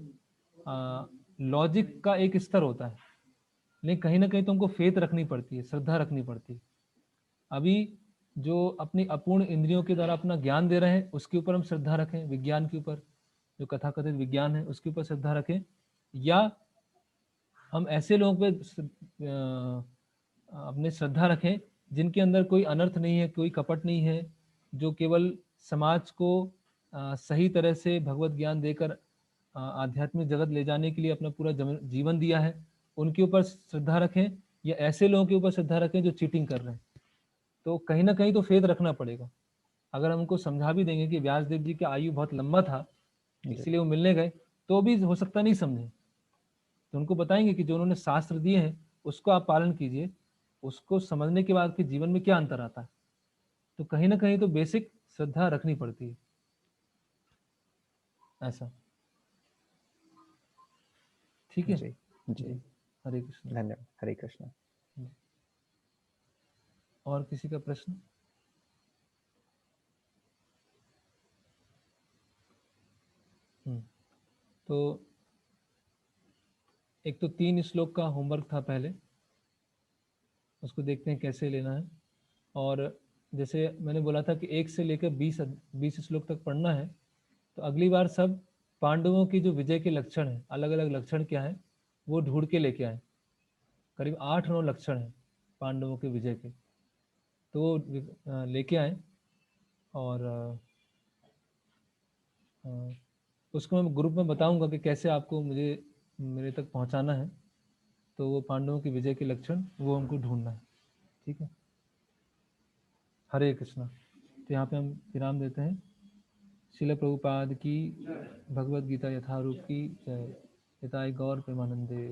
लॉजिक का एक स्तर होता है, लेकिन कहीं ना कहीं तो हमको फेथ रखनी पड़ती है, श्रद्धा रखनी पड़ती है। अभी जो अपनी अपूर्ण इंद्रियों के द्वारा अपना ज्ञान दे रहे हैं उसके ऊपर हम श्रद्धा रखें, विज्ञान के ऊपर, जो कथाकथित विज्ञान है उसके ऊपर श्रद्धा रखें, या हम ऐसे लोगों पे अपने श्रद्धा रखें जिनके अंदर कोई अनर्थ नहीं है, कोई कपट नहीं है, जो केवल समाज को सही तरह से भगवत ज्ञान देकर आध्यात्मिक जगत ले जाने के लिए अपना पूरा जीवन दिया है, उनके ऊपर श्रद्धा रखें, या ऐसे लोगों के ऊपर श्रद्धा रखें जो चीटिंग कर रहे हैं। तो कहीं ना कहीं तो फेथ रखना पड़ेगा। अगर हम उनको समझा भी देंगे कि व्यासदेव जी का आयु बहुत लंबा था इसलिए वो मिलने गए, तो भी हो सकता नहीं समझे। तो उनको बताएंगे कि जो उन्होंने शास्त्र दिए हैं उसको आप पालन कीजिए, उसको समझने के बाद फिर जीवन में क्या अंतर आता है। तो कहीं ना कहीं तो बेसिक श्रद्धा रखनी पड़ती है, ऐसा। ठीक है जी जी, हरे कृष्ण। धन्यवाद। हरे कृष्ण। और किसी का प्रश्न? तो एक तो 3 श्लोक का होमवर्क था पहले, उसको देखते हैं कैसे लेना है। और जैसे मैंने बोला था कि 1 से लेकर 20 श्लोक तक पढ़ना है, तो अगली बार सब पांडवों की जो विजय के लक्षण हैं, अलग अलग लक्षण क्या है वो ढूंढ के लेके आए। करीब 8-9 लक्षण हैं पांडवों के विजय के, तो लेके आए। और उसको मैं ग्रुप में बताऊंगा कि कैसे आपको मुझे मेरे तक पहुंचाना है। तो वो पांडवों के विजय के लक्षण वो हमको ढूंढना है, ठीक है। हरे कृष्णा। तो यहाँ पे हम विराम देते हैं। शिल प्रभुपाद की भगवद गीता यथारूप की जय। हिताय गौर प्रेमानंदे।